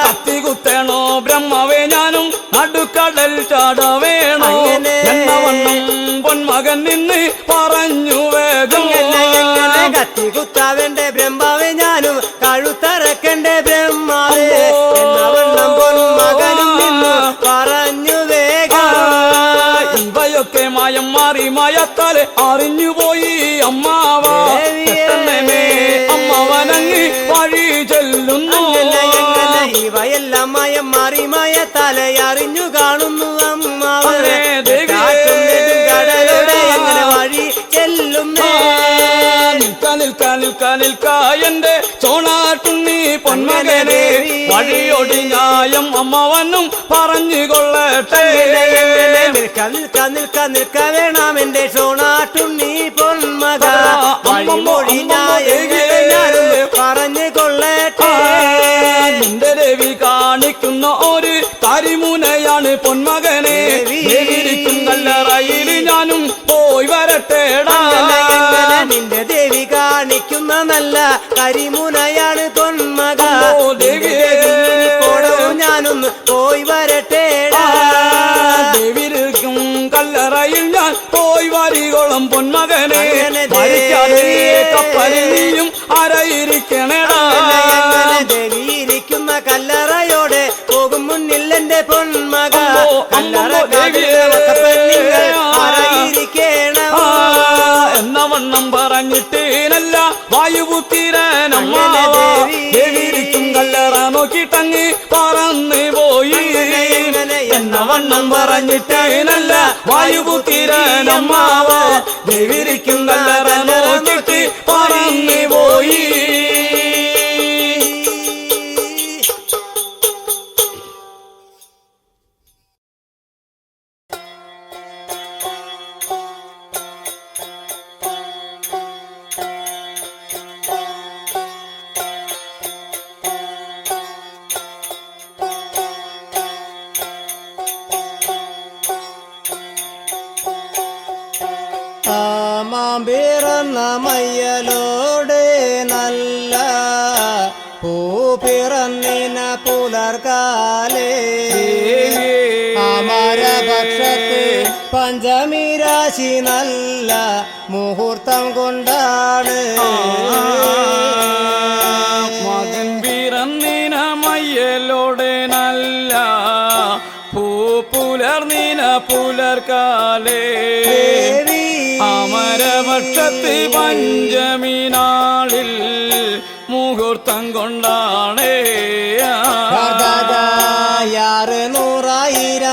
കത്തി കുത്തണോ ബ്രഹ്മവേ ഞാനും നടുക്കടൽ ചാട വേണോ എന്ന വണ്ണം പൊന്മകൻ നിന്ന് പറഞ്ഞു വേഗം കത്തി കുത്താവേണ്ട ബ്രഹ്മാവേ ഞാനും കഴുത്തറക്കണ്ടേ ബ്രഹ്മാവേ എന്ന വണ്ണം പൊന്മകനും നിന്ന് പറഞ്ഞു വേഗം ഇവയൊക്കെ മായം മാറി മായത്താലെ അറിഞ്ഞുപോയി അമ്മാവാ അമ്മാവനങ്ങ് വഴി ചെല്ലുന്നു ഇവയെല്ലാം മയം മാറി മയ തലയറിഞ്ഞു കാണുന്നു അമ്മാവനെ എങ്ങനെ വഴി ചെല്ലുന്നേ നിൽക്ക എന്റെ ചോണാട്ടുണ്ണി പൊന്മകനെ വഴിയൊടി ന്യായം അമ്മവനും പറഞ്ഞു കൊള്ളട്ടെ നിൽക്ക വേണം എന്റെ ചോണാട്ടുണ്ണി പൊന്മക വഴിമൊഴി ന്യായം പറഞ്ഞു കൊള്ളട്ടെ നിന്റെ ദേവി കാണിക്കുന്ന ഒരു കരിമുനയാണ് പൊന്മകനെ ദേവിരിക്കും കല്ലറയിൽ ഞാനും പോയി വരട്ടേടാ നിന്റെ ദേവി കാണിക്കുന്ന നല്ല കരിമുനയാണ് പൊന്മക ഞാനൊന്ന് പോയി വരട്ടേടാ ദേവിരിക്കും കല്ലറയിൽ ഞാൻ പോയി വരികോളം പൊന്മകനെ കപ്പലിൽ നീയും അരയിരിക്കണേടാ ദേവിയിരിക്കുന്ന കല്ലറയോടെ പോകും മുന്നിൽ എന്റെ പൊന്മക എന്ന വണ്ണം പറഞ്ഞിട്ടേനല്ല വായുപുത്തിരനമ്മാവ ദേവിരിക്കും കല്ലറ നോക്കിട്ടങ്ങ് പറന്ന് പോയി എന്ന വണ്ണം പറഞ്ഞിട്ടേനല്ല വായുപുത്തിരനമ്മാവ ദേവിരിക്കും കല്ലറ നോക്കിട്ട് പറന്ന് പോയി പിറന്ന മയ്യലോടെ നല്ല പൂ പിറന്നിന പുലർക്കാലേ അമരപക്ഷത്ത് പഞ്ചമി രാശി നല്ല മുഹൂർത്തം കൊണ്ടാണ് മകൻ പിറന്നിന മയ്യലോടെ നല്ല പുലർന്നിന പുലർക്കാലേ അമരപക്ഷത്ത് പഞ്ചമി നാളിൽ മുഹൂർത്തം കൊണ്ടാണേ 600,000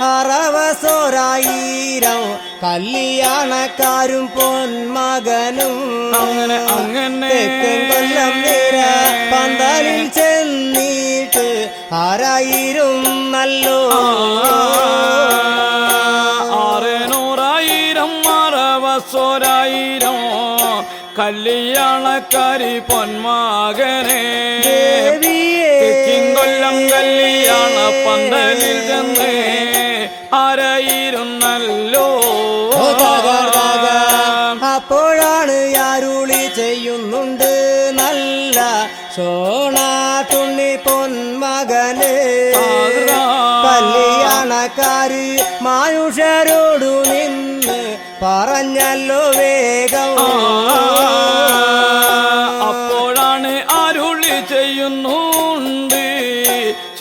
610,000 കല്യാണക്കാരും പൊന്മകനും അങ്ങനെ തെക്കൻ കൊല്ലം നിര പന്തലിൽ ചെന്നിട്ട് ആരായിരുന്നല്ലോ 600,000 കല്യാണക്കാരി പൊന്മകനെ തെക്കിൻ കൊല്ലം കല്യാണ പന്തലിൽ ചെന്ന് ആരായിരുന്നല്ലോ അപ്പോഴാണ് അരുളി ചെയ്യുന്നുണ്ട് നല്ല സോണാട്ടുണ്ണി പൊന്മകന് കല്യാണക്കാര് മനുഷ്യരോടു നിന്ന് പറഞ്ഞല്ലോ വേഗം അപ്പോഴാണ് അരുളി ചെയ്യുന്നുണ്ട്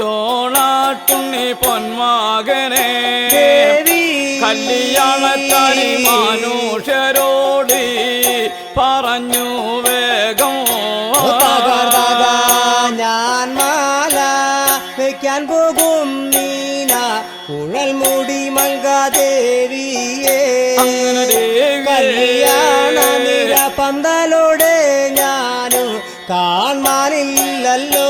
ചോണാട്ടുണ്ണി പൊന്മകനെ കല്യാണക്കാരി മനുഷ്യരോട് പറഞ്ഞു വേഗം ഞാൻ മാല വെക്കാൻ പോകും നീന കുഴൽമുടി മംഗാദേവിയെ കല്യാണ നിര പന്തലോടെ ഞാനും കാണാനില്ലല്ലോ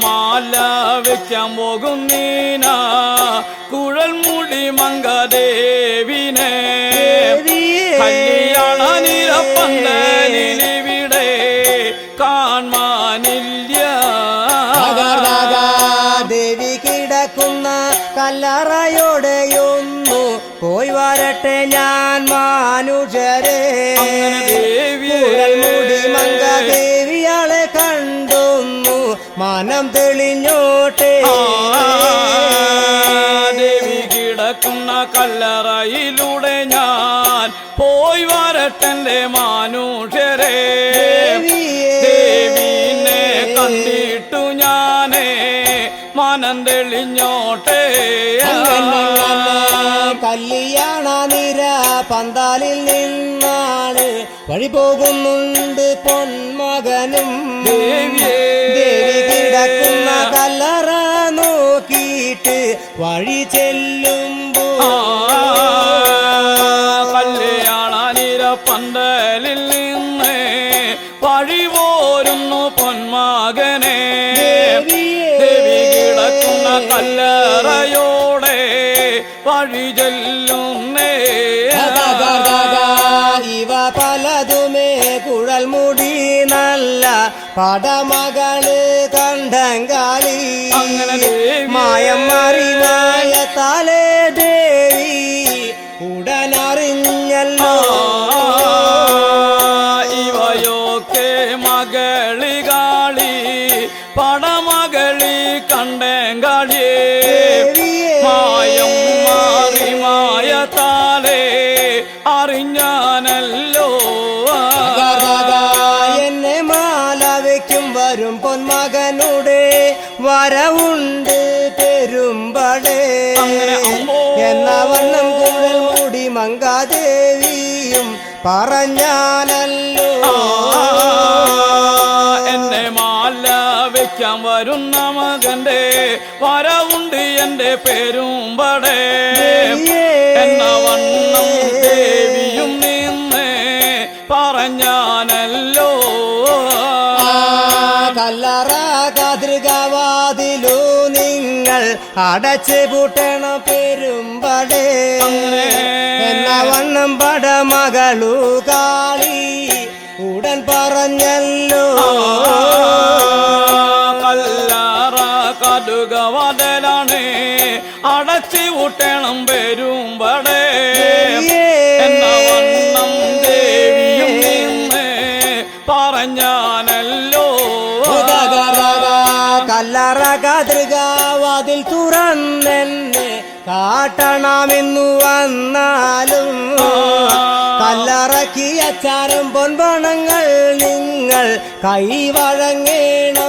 മാല വെക്കാൻ പോകും നീന കുഴൽമുടി മംഗദേവിനെ കല്യാണ നിര പന്തലിവിടെ കാണാനില്ല ദേവി കിടക്കുന്ന കല്ലറയോടെയൊന്നു പോയി വരട്ടെ ഞാൻ മനുഷ്യരെ കുഴൽമുടി മംഗദേവിയാളെ കണ്ടൊന്നു മനം തെളിഞ്ഞോട്ടെ ദേവി കിടക്കുന്ന കല്ലറയിലൂടെ ഞാൻ പോയി വരട്ടെ മനുഷ്യരെ ദേവിനെ കണ്ടിട്ടു ഞാനേ മനം തെളിഞ്ഞോട്ടെ കല്യാണ നിര പന്താലിൽ നിന്നാണ് വഴി പോകുന്നുണ്ട് പൊന്മകനും ദേവി കിടക്കുന്ന കല്ലറ നോക്കിയിട്ട് വഴി ചെല്ലുമ്പോ കല്യാണ നിര പന്തലിൽ നിന്ന് വഴി പോരുന്നു പൊന്മകനെ ദേവി കിടക്കുന്ന കല്ലറയോടെ വഴി ചെല്ലുന്നേ ഇവ പലതുമേ കുഴൽമുടി നല്ല പടമകള് കണ്ടങ്കാളി മായം മാറിനായ തലേ ദേവി ഉടനറിഞ്ഞല്ലോ ഇവയൊക്കെ മകളികാളി പടമകളി കണ്ടങ്കാളിയേ മായം മാറി മായത്താലേ അറിഞ്ഞാനല്ലോ എന്നെ മാല വയ്ക്കും വരും പൊന്മകനുടെ വരവുണ്ട് പെരുമ്പടേ എന്ന വണ്ണം കുഴൽമുടി മംഗാദേവിയും പറഞ്ഞാനല്ലോ എന്നെ മാല വെക്കാൻ വരുന്ന മകന്റെ വരവുണ്ട് എന്റെ പെരുമ്പടേ എന്ന വണ്ണം ദേവിയും നിന്ന് പറഞ്ഞാനല്ലോ കല്ലറ കതിർകവാതിലു നിങ്ങൾ അടച്ച് പൂട്ടണം പെരുമ്പടേ എന്ന വണ്ണം പടമകളു കാളി ഉടൻ പറഞ്ഞല്ലോ കല്ലറ കടുകവാതിലാണ് അടച്ചു പൂട്ടണം പെരുമ്പടേ എന്ന വണ്ണം ദേവിയും നിന്ന് പറഞ്ഞാനല്ലോ കല്ലറ കതിർകവാതിൽ തുറന്നെന്നെ കാട്ടണമെന്നു വന്നാലും കല്ലറക്കിയ ചാരം പൊൻപണങ്ങൾ നിങ്ങൾ കൈവഴങ്ങേണോ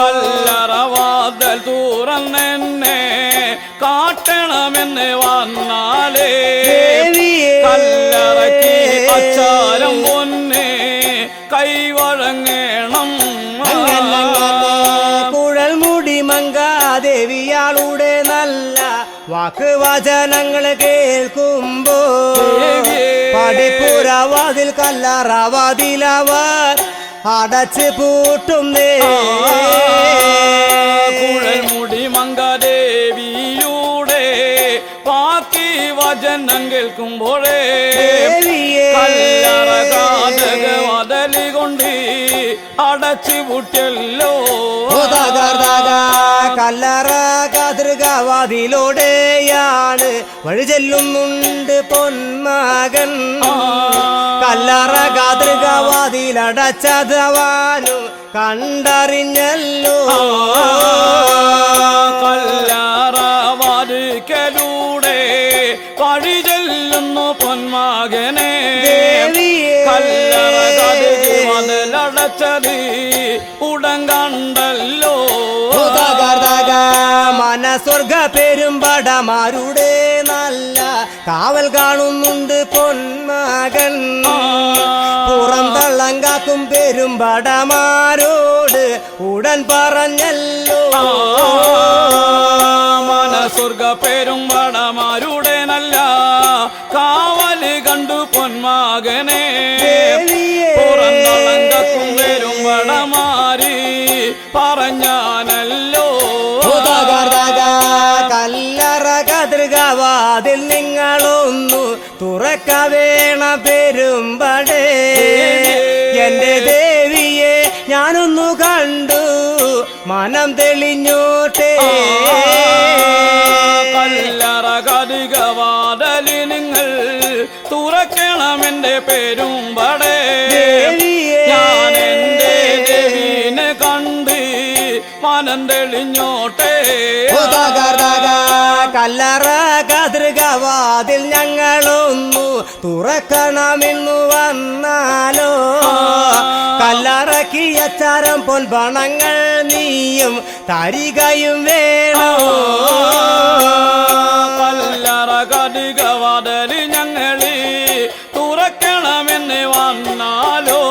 കല്ലറവാതൽ തുറന്നെന്നെ കാട്ടണമെന്ന് വന്നാലേ കല്ലറക്കി അച്ചാരം പൊന്നെ കൈവഴങ്ങേണം കുഴൽമുടി മങ്കാദേവിയാളുടെ നല്ല വാക്ക് വചനങ്ങൾ കേൾക്കുമ്പോ പടിപ്പുരവാതിൽ കല്ലറവാതിലവർ അടച്ച് പൂട്ടുന്നേ കുഴൽമുടി മങ്കാദേവിയുടെ ബാക്കി വചനം കേൾക്കുമ്പോഴേ കല്ലറ കാതകവതലി കൊണ്ട് അടച്ചു പൂട്ടിയല്ലോ കല്ലറ കാതൃകവാതിലൂടെയാണ് വഴി ചെല്ലുന്നുണ്ട് പൊന്മകൻ കല്ലറ കാതൃകവാതിലടച്ചതവാനും കണ്ടറിഞ്ഞല്ലോ കല്ലറ വാതിക്കലൂടെ വഴി ചെല്ലുന്നു പൊന്മകനെ കല്ലറ കാതൃകവാതിലടച്ചത് ഉടൻ കണ്ടല്ലോ മനസ്വർഗ പെരുമ്പടമാരുടെ നല്ല കാവൽ കാണുന്നുണ്ട് പൊന്മകൻ പുറം തള്ളം കാക്കും പെരുമ്പടമാരോട് ഉടൻ പറഞ്ഞല്ലോ മനസ്വർഗ പെരുമ്പടമാരുടെ നല്ല കാവല് കണ്ടു പൊന്മകനെ പുറം തള്ളം കാക്കും പെരുമ്പടമാര് പറഞ്ഞാനല്ലോ കല്ലറ കതൃകവാതിൽ നിങ്ങളൊന്നു തുറക്ക വേണ പെരുമ്പടേ എന്റെ ദേവിയെ ഞാനൊന്നു കണ്ടു മനം തെളിഞ്ഞോട്ടെ കല്ലറ കതൃകവാതിൽ നിങ്ങൾ തുറക്കണമെന്റെ പെരുമ്പടേ ഞാൻ എന്റെ ദേവിനെ കണ്ട് മനം തെളിഞ്ഞോട്ടെ കല്ലറ കതൃകവാതിൽ ഞങ്ങളൊന്നു തുറക്കണമെന്നു വന്നാലോ കല്ലറക്കിയ ചരം പൊൻപണങ്ങൾ നീയും തരികയും വേണോ കല്ലറ കതൃകവാതിൽ ഞങ്ങള് തുറക്കണമെന്ന് വന്നാലോ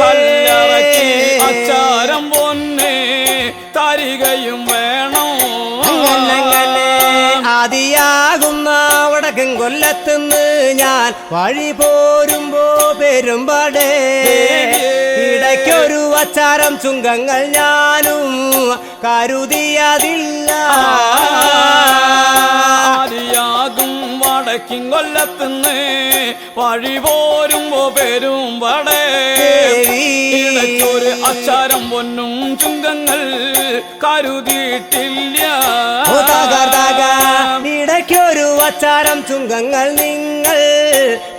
കല്ലറക്കി അച്ചാരം പൊന്നെ തരികയും വേണോ ആദിയാകുന്ന വടക്കൻ കൊല്ലത്തുനിന്ന് ഞാൻ വഴി പോരുമ്പോ പെരുമ്പടേ ഇടയ്ക്കൊരു അച്ചാരം ചുങ്കങ്ങൾ ഞാനും കരുതിയതില്ല ആദിയാകും വടക്കിൻ കൊല്ലത്തുനിന്ന് വഴി പോരുമ്പോ പെരുമ്പടേ ഇടയ്ക്കൊരു അച്ചാരം പൊന്നും ചുങ്കങ്ങൾ കരുതിയിട്ടില്ല ഇടയ്ക്കൊരു അച്ചാരം ചുങ്കങ്ങൾ നിങ്ങൾ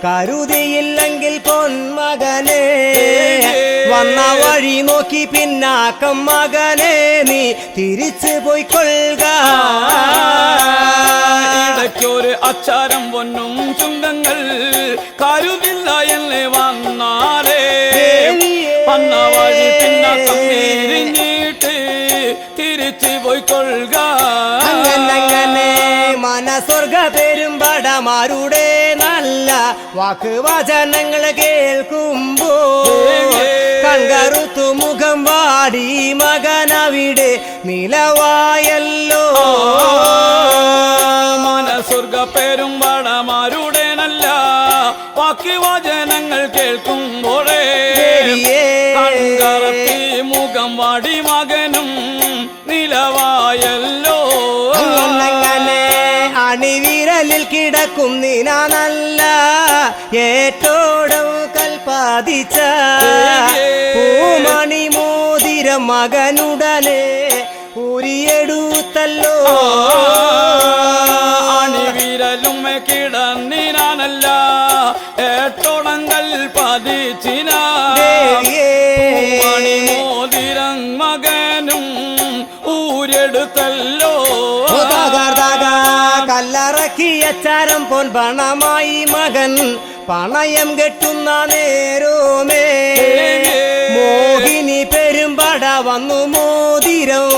കരുതിയില്ലെങ്കിൽ പൊന്മകനെ വന്ന വഴി നോക്കി പിന്നാക്കം മകനെ നീ തിരിച്ചു പോയിക്കൊള്ളുക ഇടയ്ക്കൊരു അച്ചാരം പൊന്നും ചുങ്കങ്ങൾ കരുതില്ല എന്ന് വന്നാലേ വന്ന വഴി പിന്നാക്കം തിരിഞ്ഞിട്ട് തിരിച്ചു പോയിക്കൊള്ളുക അങ്ങനെ മനസ്വർഗ പെരുമ്പടമാരുടെ നല്ല വാക്ക് വചനങ്ങൾ കേൾക്കുമ്പോ കൺകറുത്തു മുഖം വാടി മകനവിടെ നിലവായല്ലോ മനസ്വർഗ പെരുമ്പടമാരുടെ നല്ല വാക്ക് വചനങ്ങൾ കേൾക്കുമ്പോഴേ കൺകറത്തി മുഖം വാടി മകനും നിലവായല്ലോ അങ്ങനെ അണിവിരലിൽ കിടക്കും നിന നല്ല ഏറ്റോടം കൽപ്പാതിച്ച പൂമണി മോതിരം മകനുടനെ ഉരിയെടുത്തല്ലോ അണിവിരലും കിടന്നിനാനല്ല ഏറ്റോടങ്ങൾ പതിച്ചിന മണി മോതിരം മകനും ഊരെടുത്തല്ലോ അച്ചാരം പൊൻ പണമായി മകൻ പണയം കെട്ടുന്ന നേരോമേ മോഹിനി പെരുമ്പട വന്നു മോതിരം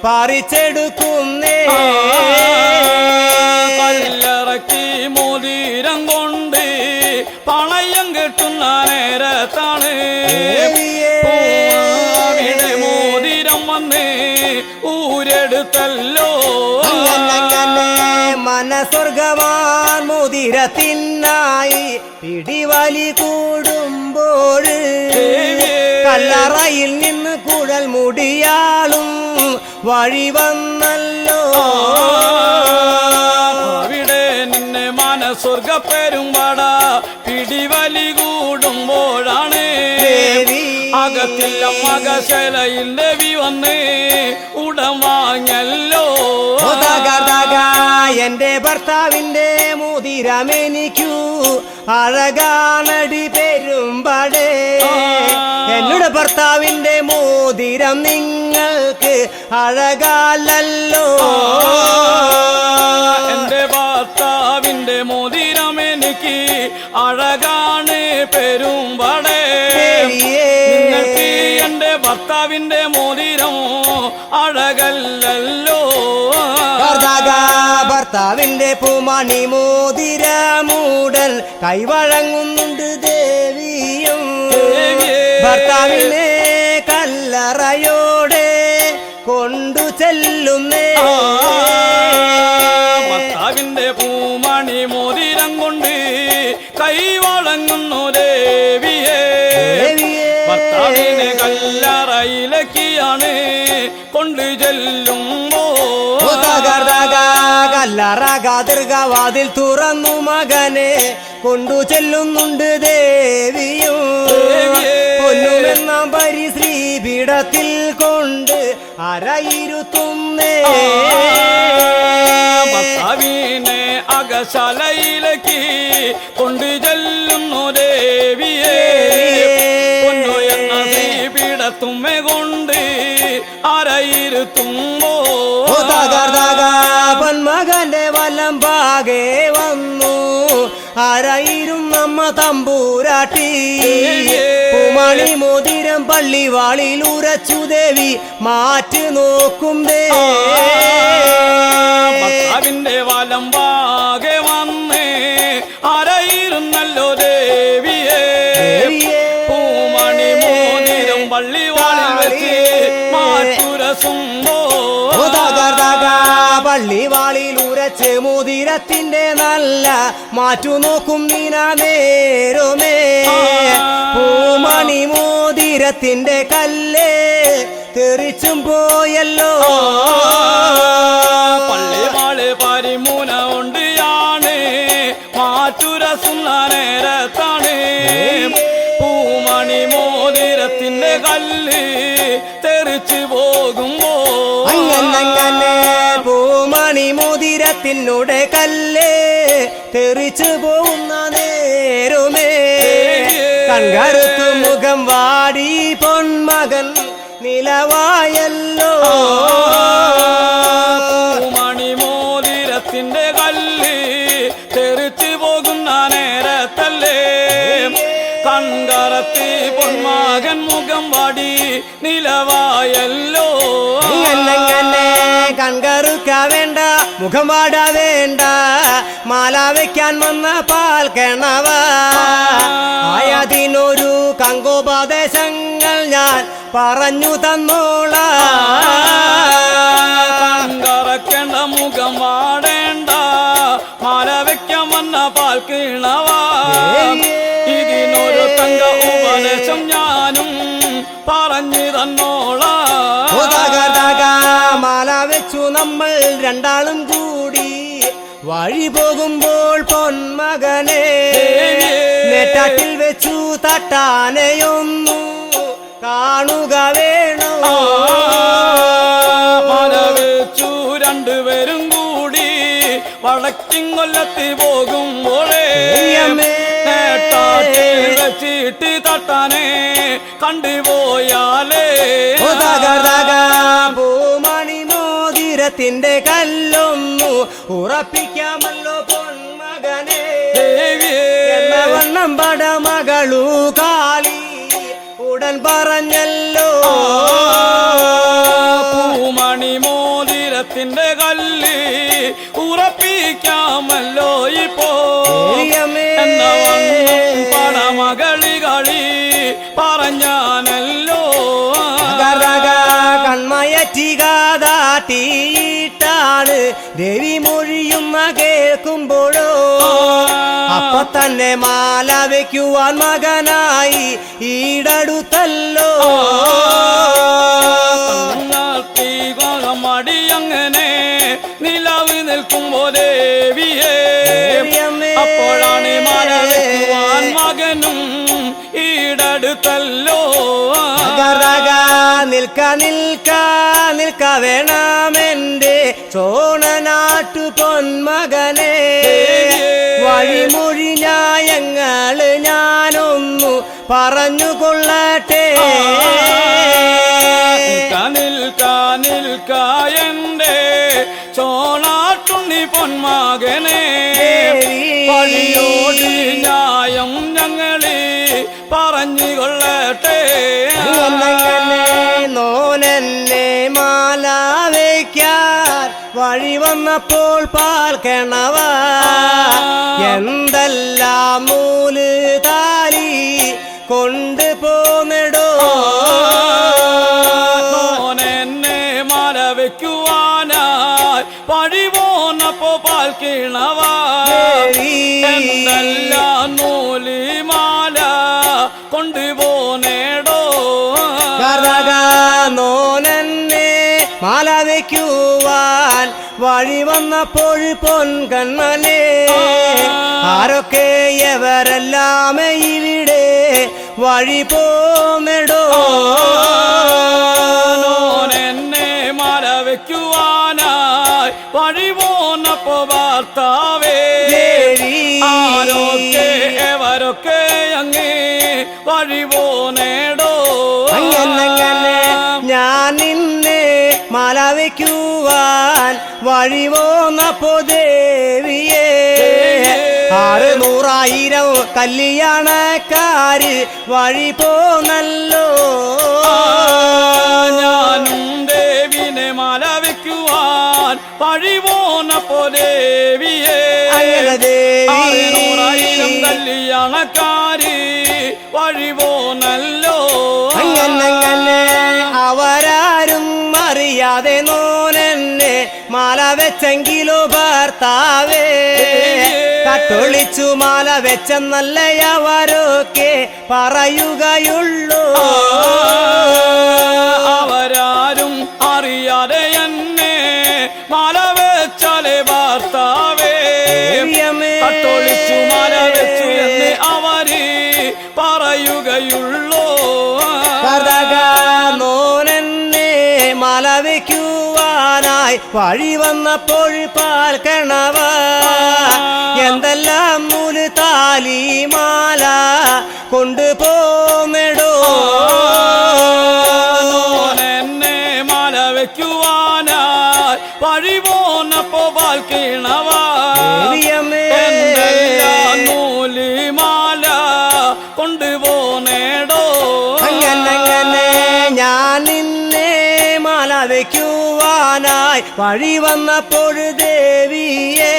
പറിച്ചെടുക്കുന്നേ കല്ലറക്കി മോതിരം കൊണ്ട് പണയം കെട്ടുന്ന നേരത്താണ് പൂവാവിയുടെ മോതിരം വന്ന് ഊരെടുത്തല്ലോ മനസ്വർഗവാൻ മോതിരത്തിനായി പിടിവലി കൂടുമ്പോൾ കല്ലറയിൽ നിന്ന് കുഴൽ മുടിയാളും വഴി വന്നല്ലോ അവിടെ നിന്നെ മനസ്വർഗ പെരുമ്പട പിടിവലി കൂടുമ്പോഴാണ് അകത്തില്ല മകശലയിൽ ദേവി വന്ന് ഉടം വാങ്ങല്ലോ എന്റെ ഭർത്താവിന്റെ മോതിരമെനിക്കു അഴകാണടി പെരുമ്പടേ എന്നോട് ഭർത്താവിന്റെ മോതിരം നിങ്ങൾക്ക് അഴകാലല്ലോ എന്റെ ഭർത്താവിന്റെ മോതിരം എനിക്ക് അഴകാണ് പെരുമ്പടേ നിങ്ങൾക്ക് എന്റെ ഭർത്താവിന്റെ മോതിരം അഴകല്ലല്ലോ ഭർത്താവിന്റെ പൂമണി മോതിരമൂടൽ കൈവഴങ്ങുന്നുണ്ട് ദേവിയും ഭർത്താവിനെ കല്ലറയോടെ കൊണ്ടു ചെല്ലുന്നേ ഭർത്താവിന്റെ പൂമണി മോതിരം കൊണ്ട് കൈവഴങ്ങുന്നു ദേവിയെ ഭർത്താവിനെ കല്ലറയിലേക്കാണ് കൊണ്ടു ചെല്ലുമ്പോ കല്ലറകാതിർഗവാതിൽ തുറന്നു മകനെ കൊണ്ടു ചെല്ലുന്നുണ്ട് ദേവിയും പൊന്നുമെന്ന പരിശ്രീ പീഠത്തിൽ കൊണ്ട് അരയിരുത്തുന്നേ ഭർത്താവിനെ അകശാലയിലേക്ക് കൊണ്ടു ചെല്ലുന്നു ദേവിയെ പൊന്നു എന്ന ശ്രീപീഠത്തുമ്മെ കൊണ്ട് അരയിരുത്തുമ്പോ മകന്റെ വലം പാകെ വന്നു ആരായിരും നമ്മ തമ്പൂരാട്ടി പൂമണി മോതിരം പള്ളിവാളിൽ ഉരച്ചു ദേവി മാറ്റി നോക്കും ഭർത്താവിന്റെ വലം പാകെ വന്ന് ആരായിരുന്നല്ലോ ദേവിയെ പൂമണി മോതിരം പള്ളിവാളിൽ വെച്ച് മാറ്റുരസുമ്പോ പള്ളിവാളിൽ ഉരച്ച് മോതിരത്തിന്റെ നല്ല മാറ്റു നോക്കും നീന നേരുമേ പൂമണി മോതിരത്തിന്റെ കല്ലേ തെറിച്ചും പോയല്ലോ പള്ളിവാള് പരിമൂന കൊണ്ടിയാണ് മാറ്റുരസുന്ന നേരത്താണ് പൂമണി മോതിരത്തിന്റെ കല്ല് തെറിച്ചു പോകുമ്പോ പൂമണി മോതിരത്തിനോടെ കല്ലേ തെറിച്ചു പോകുന്ന നേരുമേ കൺകറുത്തു മുഖം വാടി പൊന്മകൻ നിലവായല്ലോ പൂമണി മോതിരത്തിന്റെ കല്ല് തെറിച്ചു പോകുന്ന നേരത്തല്ലേ കൺകറത്തി പൊന്മകൻ മുഖം വാടി നിലവായല്ലോ കൺകറുക്ക വേണ്ട മുഖം വാട വേണ്ട മാല വയ്ക്കാൻ വന്ന പാൽ കിണവ ആയതിനൊരു കങ്കോപദേശങ്ങൾ ഞാൻ പറഞ്ഞു തന്നോളാം കറക്കേണ്ട മുഖം വാടേണ്ട മാല വയ്ക്കാൻ വന്ന പാൽ കിണവ ഇതിനൊരു തങ്ക ഉപദേശം ഞാനും പറഞ്ഞു തന്നോളാം മാല വെച്ചു നമ്മൾ രണ്ടാളും കൂടി വഴി പോകുമ്പോൾ പൊന്മകനെ നെറ്റാട്ടിൽ വെച്ചു തട്ടാനെയൊന്നു കാണുക വേണോ മാല വെച്ചു രണ്ടുപേരും കൂടി വടക്കിങ്ങൊല്ലത്തി പോകുമ്പോഴേ വെച്ചിട്ട് തട്ടാനെ കണ്ടുപോയാലേ പൂമണി മോതിരത്തിന്റെ കല്ലൊന്നു ഉറപ്പിക്കാമല്ലോ പൊന്ന മകളു കാളി ഉടൻ പറഞ്ഞല്ലോ പൂമണി മോതിരത്തിന്റെ കല്ല് ഉറപ്പിക്കാമല്ലോ ഇപ്പോ പടമകളി കളി പറഞ്ഞാനല്ലോ കൺമയറ്റികാതാട്ടിയിട്ടാണ് ദേവി മൊഴിയുന്ന കേൾക്കുമ്പോഴോ അപ്പൊ തന്നെ മാല വയ്ക്കുവാൻ മകനായി ഈടടുത്തല്ലോ മടിയങ്ങനെ നിലവ് നിൽക്കുമ്പോ ദേവിയെ അപ്പോഴാണ് മാല വയ്ക്കുവാൻ മകനും ഈടടുത്തല്ലോ നിൽക്ക നിൽക്ക നിൽക്ക വേണമെന്റെ ചോണനാട്ടു പൊന്മകനെ വഴിമൊഴി ന്യായങ്ങള് ഞാനൊന്നു പറഞ്ഞുകൊള്ളട്ടെ നിൽക്ക നിൽക്ക എന്റെ ചോണാട്ടുണ്ണി പൊന്മകനെ വഴിയോട് ന്യായം ഞങ്ങള് പറഞ്ഞുകൊള്ളട്ടെ നോനെന്നെ മാല വയ്ക്കാൻ വഴി വന്നപ്പോൾ പാൽ കിണവ എന്തെല്ലാം നൂല് താലി കൊണ്ടുപോന്നിടോ നോനെന്നെ മാല വയ്ക്കുവാനായി വഴി പോന്നപ്പോ പാൽ കിണവ എന്തെല്ലാം നൂല് മാല കൊണ്ടുപോന്നേടോ നോനെന്നെ മാല വയ്ക്കുവാൻ വഴി വന്നപ്പോൾ പൊൻകണ്ണനെ ആരൊക്കെ എവരെല്ലാം ഇവിടെ വഴി പോന്നിടോ നോനെന്നെ മാല വയ്ക്കുവാനായി വഴി പോന്നപ്പോ ഭർത്താവേ ആരൊക്കെ എവരൊക്കെ അങ്ങേ വഴി പോന്നേടോ അങ്ങനെ ഞാൻ നിന്നെ മാല വയ്ക്കുവാൻ വഴി പോന്നപ്പോ ദേവിയെ 600,000 കല്യാണക്കാര് വഴി പോന്നല്ലോ ഞാനും ദേവിനെ മാല വയ്ക്കുവാൻ വഴി പോന്നപ്പോ ദേവിയെ 600,000 കല്യാണക്കാര് വഴി പോന്നല്ലോ അങ്ങനെ അവരാരും അറിയാതെ നോനെന്നെ മാല വെച്ചെങ്കിലോ ഭർത്താവേ കട്ടൊളിച്ചു മാല വെച്ചെന്നല്ലയവരൊക്കെ പറയുകയുള്ളൂ അവരാരും അറിയാതെ എന്നെ മാല വെച്ചാലേ ഭർത്താവേ കട്ടൊളിച്ചു മാല വെച്ചു എന്ന് അവര് പറയുകയുള്ളൂ നോനെന്നെ മാല വയ്ക്കുവാനായി വഴി വന്നപ്പോൾ പാൽ കിണവ എന്തെല്ലാം നൂല് താലി മാല കൊണ്ടുപോന്നിടോ നോനെന്നെ മാല വയ്ക്കുവാനായി വഴി പോന്നപ്പോ പാൽ കിണവ നൂല് മാല കൊണ്ടുപോന്നേടോ അങ്ങനെ ഞാൻ നിന്നെ മാല വയ്ക്കുവാനായി വഴി വന്നപ്പോൾ ദേവിയെ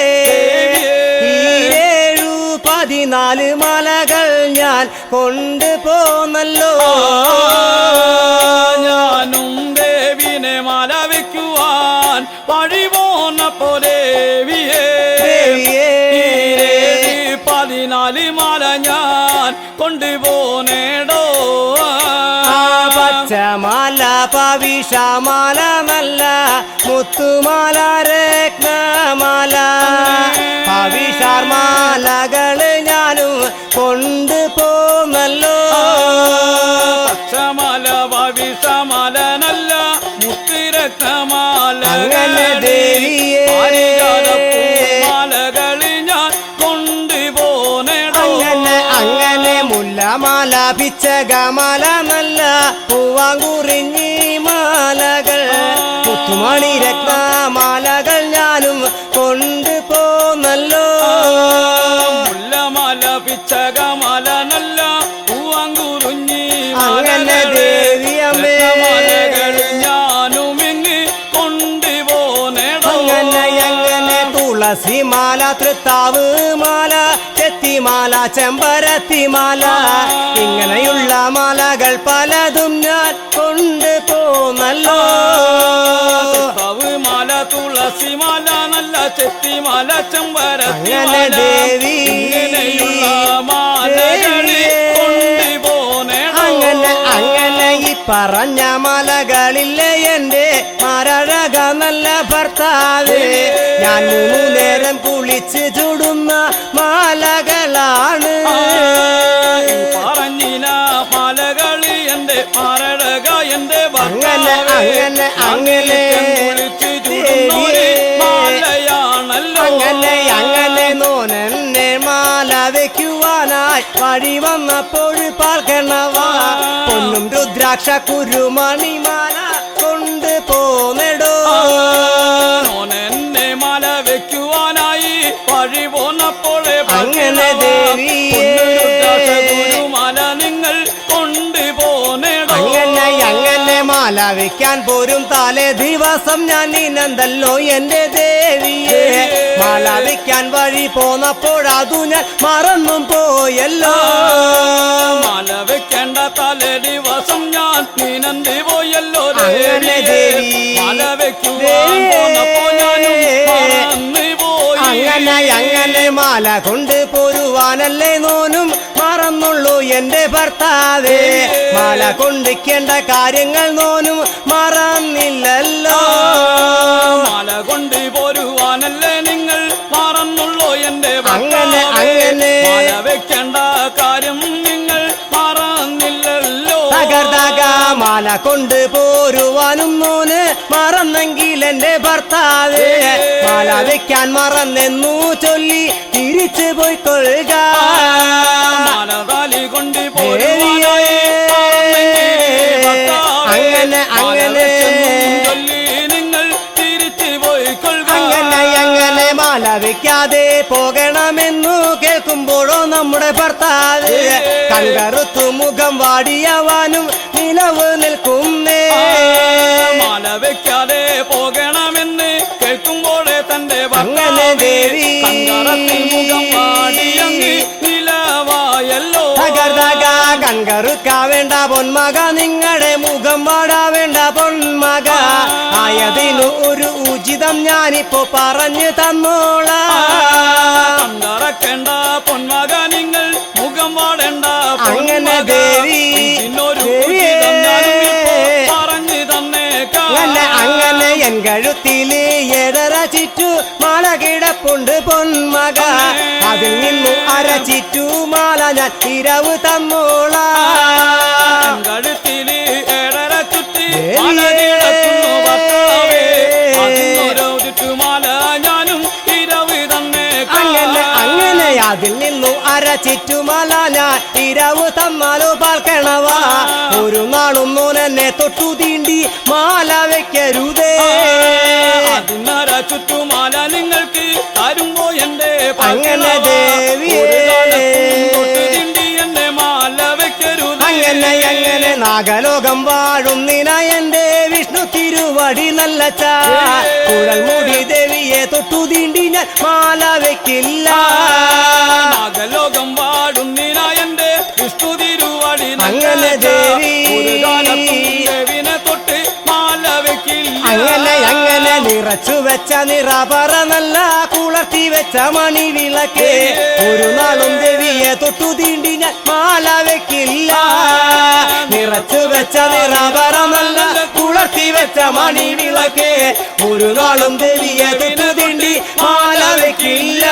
14 മലകൾ ഞാൻ കൊണ്ടുപോന്നല്ലോ ഞാനും ദേവിനെ മാല വയ്ക്കുവാൻ വഴി പോന്നപ്പോ ദേവിയെ 14 മാല ഞാൻ കൊണ്ടുപോന്നേടോ പച്ചമാല പവിഷമാല നല്ല മുത്തുമാല രത്നമാല പവിഷാർമാലകള് ഞാനും കൊണ്ടുപോന്നല്ലോ പച്ചമാല പവിഷമാല നല്ല മുത്തിരത്നമാല അങ്ങനെ ദേവിയെ മാലകള് ഞാൻ കൊണ്ടുപോന്നേടോ അങ്ങനെ മുല്ലമാല പിച്ചകമാല നല്ല പൂവാങ്കുറിഞ്ഞി മാലകൾ മുത്തുമണി രത്നമാലകൾ ഞാനും കൊണ്ടുപോന്നല്ലോ മുല്ലമാല പിച്ചകമാല നല്ല മാല തൃത്താവ് മാല ചെത്തിമാല ചെമ്പരത്തിമാല ഇങ്ങനെയുള്ള മാലകൾ പലതും ഞാൻ കൊണ്ടുപോന്നല്ലോ. മാല തുളസിമാല നല്ല ചെത്തിമാല അങ്ങനെ ചെമ്പരത്തിമാല ദേവി ഇങ്ങനെയുള്ള മാലകളെ കൊണ്ടുപോനേടോ. അങ്ങനെ ഈ പറഞ്ഞ മലകളില്ലേ എന്റെ മാരഴക നല്ല ഭർത്താവ്. ഞാൻ 3 നേരം കുളിച്ച് ചുടുന്ന മാലകളാണ്. പറഞ്ഞിന മാലകളി എന്റെ മാരഴക എന്റെ അങ്ങനെ കുളിച്ച് ചുടുന്നൊരു മാലയാണല്ലോ. അങ്ങനെ നോനെന്നെ മാല വെക്കുവാനായി വഴി വന്നപ്പോൾ പാൽക്കണവാ പൊന്നും രുദ്രാക്ഷ കുരുമണിമാല കൊണ്ട് പോന്നെടോ. എന്നെ മാല വെക്കുവാനായി വഴി പോന്നപ്പോഴേ അങ്ങനെ ദേവിയേ മാല നിങ്ങൾ കൊണ്ടുപോനേടോ. അങ്ങനെ മാല വെക്കാൻ പോരും തലേ ദിവസം ഞാൻ നീനന്തല്ലോ എന്റെ ദേവിയെ. മാല വെക്കാൻ വഴി പോന്നപ്പോഴതു ഞാൻ മറന്നും പോയല്ലോ. മാല വെക്കേണ്ട തലേ ദിവസം ഞാൻ നീനന്തി പോയല്ലോ. അങ്ങനെ ദേവി മാല വെക്കുവാൻ പോന്നപ്പോ ഞാനും മറന്നു പോയി. അങ്ങനെ മാല കൊണ്ട് പോരുവാനല്ലേ നോനും മറന്നുള്ളൂ എന്റെ ഭർത്താവേ. മാല കൊണ്ടിക്കേണ്ട കാര്യങ്ങൾ നോനും മറന്നില്ലല്ലോ. മാല കൊണ്ട് പോരുവാനല്ലേ നിങ്ങൾ മറന്നുള്ളൂ എന്റെ അങ്ങനെ മാല വെക്കേണ്ട കാര്യം നിങ്ങൾ മറന്നില്ലല്ലോ. തകർതക മാല കൊണ്ട് പോരുവാനും നോന് മറന്നെങ്കിൽ എന്റെ ഭർത്താവേ. മാല വെക്കാൻ മറന്നെന്നു ചൊല്ലി തിരിച്ചു പോയിക്കൊള്ളുക. മാല താലി കൊണ്ട് അങ്ങനെ ചൊല്ലി നിങ്ങൾ തിരിച്ചു പോയിക്കൊള്ളുക. അങ്ങനെ മാല വെക്കാതെ പോകണമെന്നു കേൾക്കുമ്പോഴോ നമ്മുടെ ഭർത്താവ് കൺകറുത്തു മുഖം വാടിയവാനും നിലവ് നിൽക്കുന്നേ. മാല വെക്കാതെ പോകണമെന്ന് കേൾക്കുമ്പോഴേ തന്റെ അങ്ങനെ ദേവി മുഖം വാടിയങ്ങ് നിലവായല്ലോ. തകർതക കൺകറുക്കാവേണ്ട പൊന്മക നിങ്ങളുടെ മുഖം വാടാവേണ്ട പൊന്മക. ആയതിനു ഒരു ഉചിതം ഞാനിപ്പോ പറഞ്ഞു തന്നോളാം. കണ്ടറക്കേണ്ട പൊന്മക നിങ്ങൾ മുഖം വാടേണ്ട അങ്ങനെ ദേവി പറഞ്ഞു തന്നേക്കാം. അങ്ങനെ എൻ കഴുത്തില് 7 ചുറ്റു മാല കിടപ്പുണ്ട് പൊന്മക. അതിൽ നിന്നു 1/2 ചുറ്റു മാല ഞാൻ ഇരവ് തന്നോളാം. കഴുത്തില് 7 ചുറ്റി മാല കിടക്കുന്നു ഭർത്താവേ. അതിനൊരു ചുറ്റുമാല ഞാനും ഇരവ് തന്നേക്കാം. അങ്ങനെ അതിൽ നിന്നു 1/2 ചുറ്റുമാല ഞാൻ ഇരവ് തന്നാലോ പാൽക്കണവാ. ഒരു നാളും നോനെന്നെ തൊട്ടു തീണ്ടി മാല വെക്കരുതേ. അതിനര ചുറ്റുമാല നിങ്ങൾക്ക് തരുമ്പോ എന്റെ അങ്ങനെ ദേവിയേ എന്നെ മാല വെക്കരുത്. അങ്ങനെ നാഗലോകം വാഴും നിന എന്റെ വിഷ്ണു തിരുവടി നല്ല കുഴൽമുടി ദേവിയെ തൊട്ടു തീണ്ടി ഞാൻ മാല വെക്കില്ല. നാഗലോകം വാഴും നിന എന്റെ വിഷ്ണു തിരുവടി അങ്ങനെ ദേവി ദേവിനെ തൊട്ട് മാല വെക്കില്ല. അങ്ങനെ നിറച്ചു വെച്ച നിറപറ നല്ല കുളർത്തി വെച്ച മണി വിളക്ക് ഒരു നാളും ദേവിയെ തൊട്ടു തീണ്ടി ഞാൻ മാല വെക്കില്ല. നിറച്ചു വെച്ച നിറപറ നല്ല കുളർത്തി വെച്ച മണി വിളക്ക് ഒരു നാളും ദേവിയെ തൊട്ടു തീണ്ടി മാല വെക്കില്ല.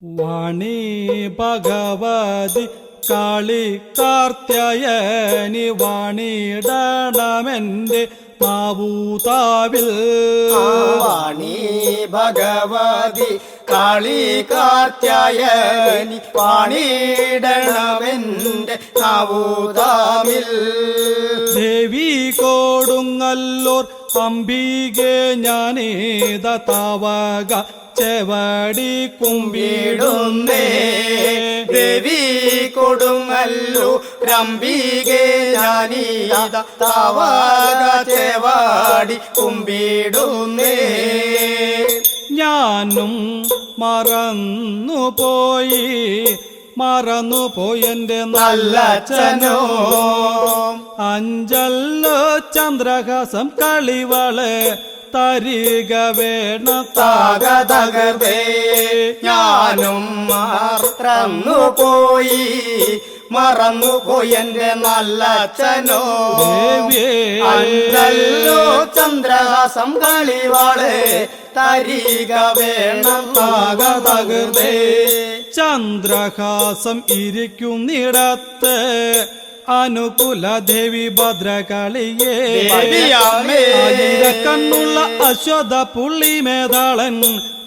വാണി ഭഗവതി കാളി കാർത്യായനി വാണിടണമെന്റെ മാവൂതാവിൽ. വാണി ഭഗവതി കാളി കാർത്യായനി പാണിടണമെന്റെ നാവൂതാമിൽ. ദേവി കൊടുങ്ങല്ലൂർ അംബികെ ഞാനേത താവക ചെവടി കുമ്പിടുന്നേ. ദേവി കൊടുങ്ങല്ലു രംബികെ ഞാനീത താവക ചേവാടി കുമ്പിടുന്നേ. ഞാനും മറന്നുപോയെന്റെ നല്ലച്ഛനോ അഞ്ചല്ലോ ചന്ദ്രഹാസം കളിവള് തരിക വേണ താകതകതേ. ഞാനും മറന്നുപോയി എന്റെ നല്ലച്ഛനോ അഞ്ചല്ലോ ചന്ദ്രഹാസം കളിവാള് തരിക വേണം താകതകതേ. ചന്ദ്രഹാസം ഇരിക്കുന്നിടത്ത് അനുകൂല ദേവി ഭദ്രകാളിയേ. കണ്ണുള്ള അശ്വത പുള്ളി മേധാളൻ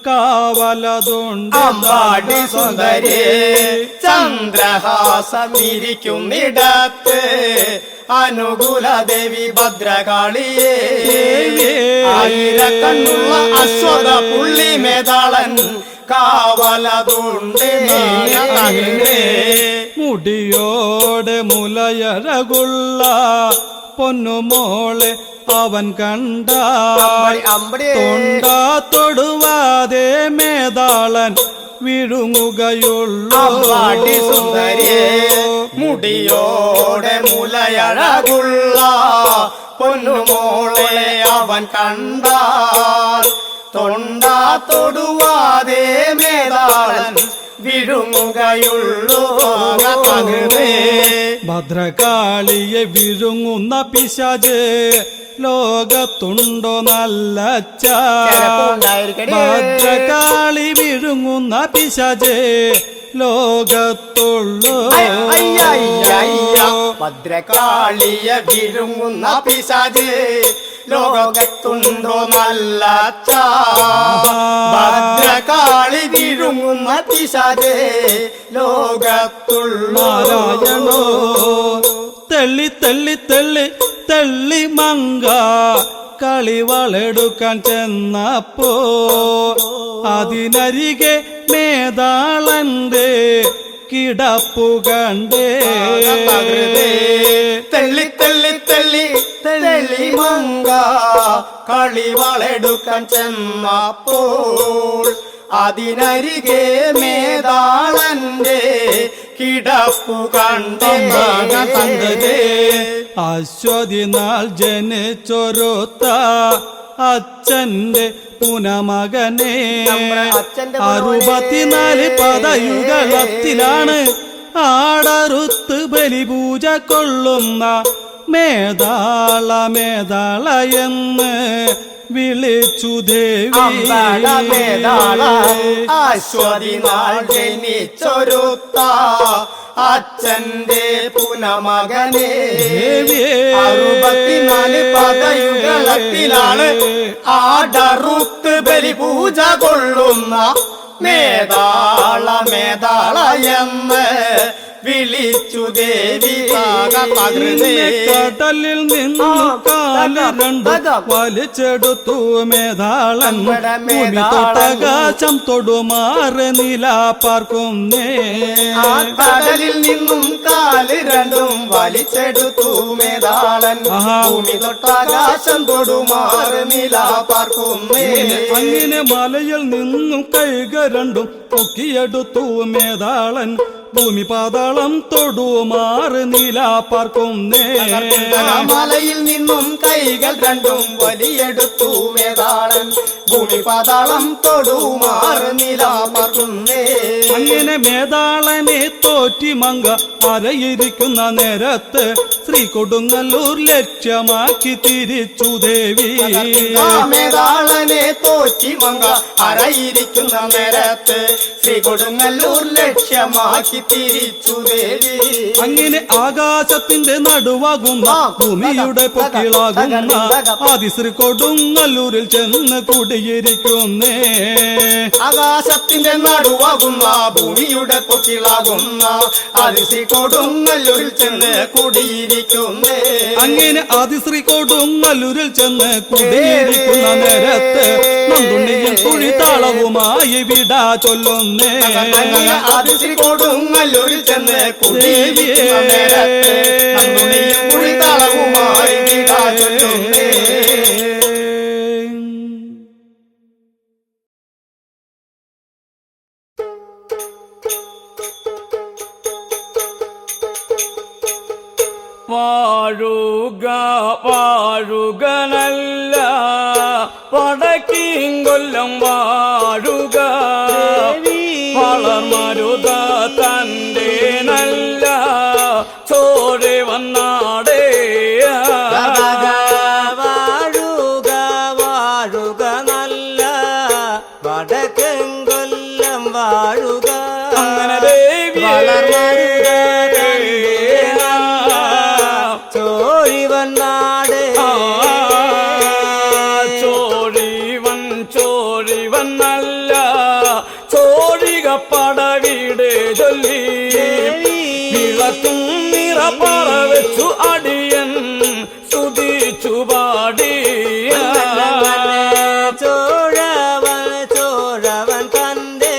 കാവലതുണ്ട് അമ്പാടി സുന്ദരേ. ചന്ദ്രഹാസം ഇരിക്കുന്നിടത്ത് അനുകൂല ദേവി ഭദ്രകാളിയേ. ആയിരക്കണ്ണുള്ള അശ്വത പുള്ളി മേധാളൻ കാവലതുണ്ട്. മുടിയോടെ മുലയഴകുള്ള പൊന്നുമോളെ അവൻ കണ്ട തൊണ്ടാ തൊടുവാതെ മേധാളൻ വിഴുങ്ങുകയുള്ളൂ. സുന്ദരിയെ മുടിയോടെ മുലയഴകുള്ള പൊന്നുമോളെ അവൻ കണ്ടാൽ തൊണ്ടാ തൊടുവാതെ മേധാളൻ വിഴുങ്ങുകയുള്ളൂ. ഭദ്രകാളിയെ വിഴുങ്ങുന്ന പിശാച് ലോകത്തുണ്ടോ നല്ലച്ഛ? ഭദ്രകാളി വിഴുങ്ങുന്ന പിശാച് ലോകത്തുള്ളൂ. ഭദ്രകാളിയെ വിഴുങ്ങുന്ന പിശാച് ലോകത്തുണ്ടോ നല്ലച്ഛ? ഭദ്രകാളി വിഴുങ്ങുന്ന പിശാച് ലോകത്തുള്ളൂ. നാരായണോ തെള്ളി തെള്ളി തെള്ളി തെള്ളി മങ്ക കളിവളെടുക്കാൻ ചെന്നപ്പോ അതിനരികെ മേധാളന്റെ കിടപ്പു കണ്ടേ. തെള്ളി തെള്ളി തെള്ളി തെള്ളി മങ്ക കളിവളെടുക്കാൻ ചെന്നപ്പോൾ അതിനരികെ മേധാളന്റെ കിടപ്പു കണ്ടേ. അശ്വതി നാൾ ജനിച്ചൊരുത്ത അച്ഛന്റെ പുനമകനെ 64 പദയുഗളത്തിലാണ് ആടറുത്ത് ബലിപൂജ കൊള്ളുന്ന മേധാള എന്ന് വിളിച്ചു ദേവി. അശ്വതി നാൾ ജനിച്ചൊരുത്ത അച്ഛന്റെ പുനമകനെ 64 പദയുഗളത്തിലാണ് ആടറുത്ത് ബലിപൂജ കൊള്ളുന്ന മേധാള എന്ന് വിളിച്ചു ദേവി. കടലിൽ നിന്നു കാല് രണ്ട് വലിച്ചെടുത്തു മേധാളൻ ഭൂമി തൊട്ടാകാശം തൊടുമാറ് നില പാർക്കുന്നേ. കടലിൽ നിന്നും കാല് രണ്ടും വലിച്ചെടുത്തു മേധാളൻ ഭൂമി തൊട്ടാകാശം തൊടുമാറ് നില പാർക്കുന്നേ. അങ്ങനെ മലയിൽ നിന്നും കൈകൾ രണ്ടും പൊക്കിയെടുത്തു മേധാളൻ ഭൂമി പാതാളം തൊടുമാറ് നില പാർക്കുന്നേ. മലയിൽ നിന്നും കൈകൾ രണ്ടും വലിയെടുത്തു മേധാളൻ ഭൂമി പാതാളം തൊടുമാറ് നില പാർക്കുന്നേ. അങ്ങനെ മേധാളനെ തോറ്റി മങ്ക അരയിരിക്കുന്ന നേരത്ത് ശ്രീ കൊടുങ്ങല്ലൂർ ലക്ഷ്യമാക്കി തിരിച്ചു ദേവി. മേധാളനെ തോറ്റി മങ്ക അരയിരിക്കുന്ന നേരത്ത് ശ്രീ കൊടുങ്ങല്ലൂർ ലക്ഷ്യമാക്കി തിരിച്ചു ദേവി. അങ്ങനെ ആകാശത്തിന്റെ നടുവാകുന്ന ഭൂമിയുടെ പൊക്കിളാകുന്ന ആദിശ്രീ കൊടുങ്ങല്ലൂരിൽ ചെന്ന് കുടിയിരിക്കുന്നേ. ആകാശത്തിന്റെ നടുവാകുന്ന ഭൂമിയുടെ പൊക്കിളാകുന്ന ആദിശ്രീ കൊടുങ്ങല്ലൂരിൽ ചെന്ന് കുടിയിരിക്കുന്നേ. അങ്ങനെ ആദിശ്രീ കൊടുങ്ങല്ലൂരിൽ ചെന്ന് കുടിയിരിക്കുന്ന നേരത്ത് നന്ദുണ്ണിയും തുഴിതാളവുമായി വിട ചൊല്ലുന്നേ. ആദിശ്രീ കൊടുങ്ങല്ലൂരിൽ ചെന്ന് കുടിയിരിക്കുന്ന നേരത്ത് നന്ദുണ്ണിയും തുഴിതാളവുമായി വിട ചൊല്ലുന്നേ. വാഴുക വാഴുക നല്ല വടക്കീങ്കൊല്ലം വാഴുക വളർമരുത തന്റെ നല്ല ചോരെ വന്നാടേ. വാഴുക വാഴുക നല്ല വടക്കെങ്കൊല്ലം വാഴുക. അങ്ങനെ ദേവി ചോഴിവന്നാട് ചോഴിവൻ നല്ല ചോഴിക പടവീട് ചൊല്ലി വിളക്കും നിറപ്പറ വെച്ചു അടിയൻ സ്തുതിച്ചു പാടി. ചോഴവൻ തന്റെ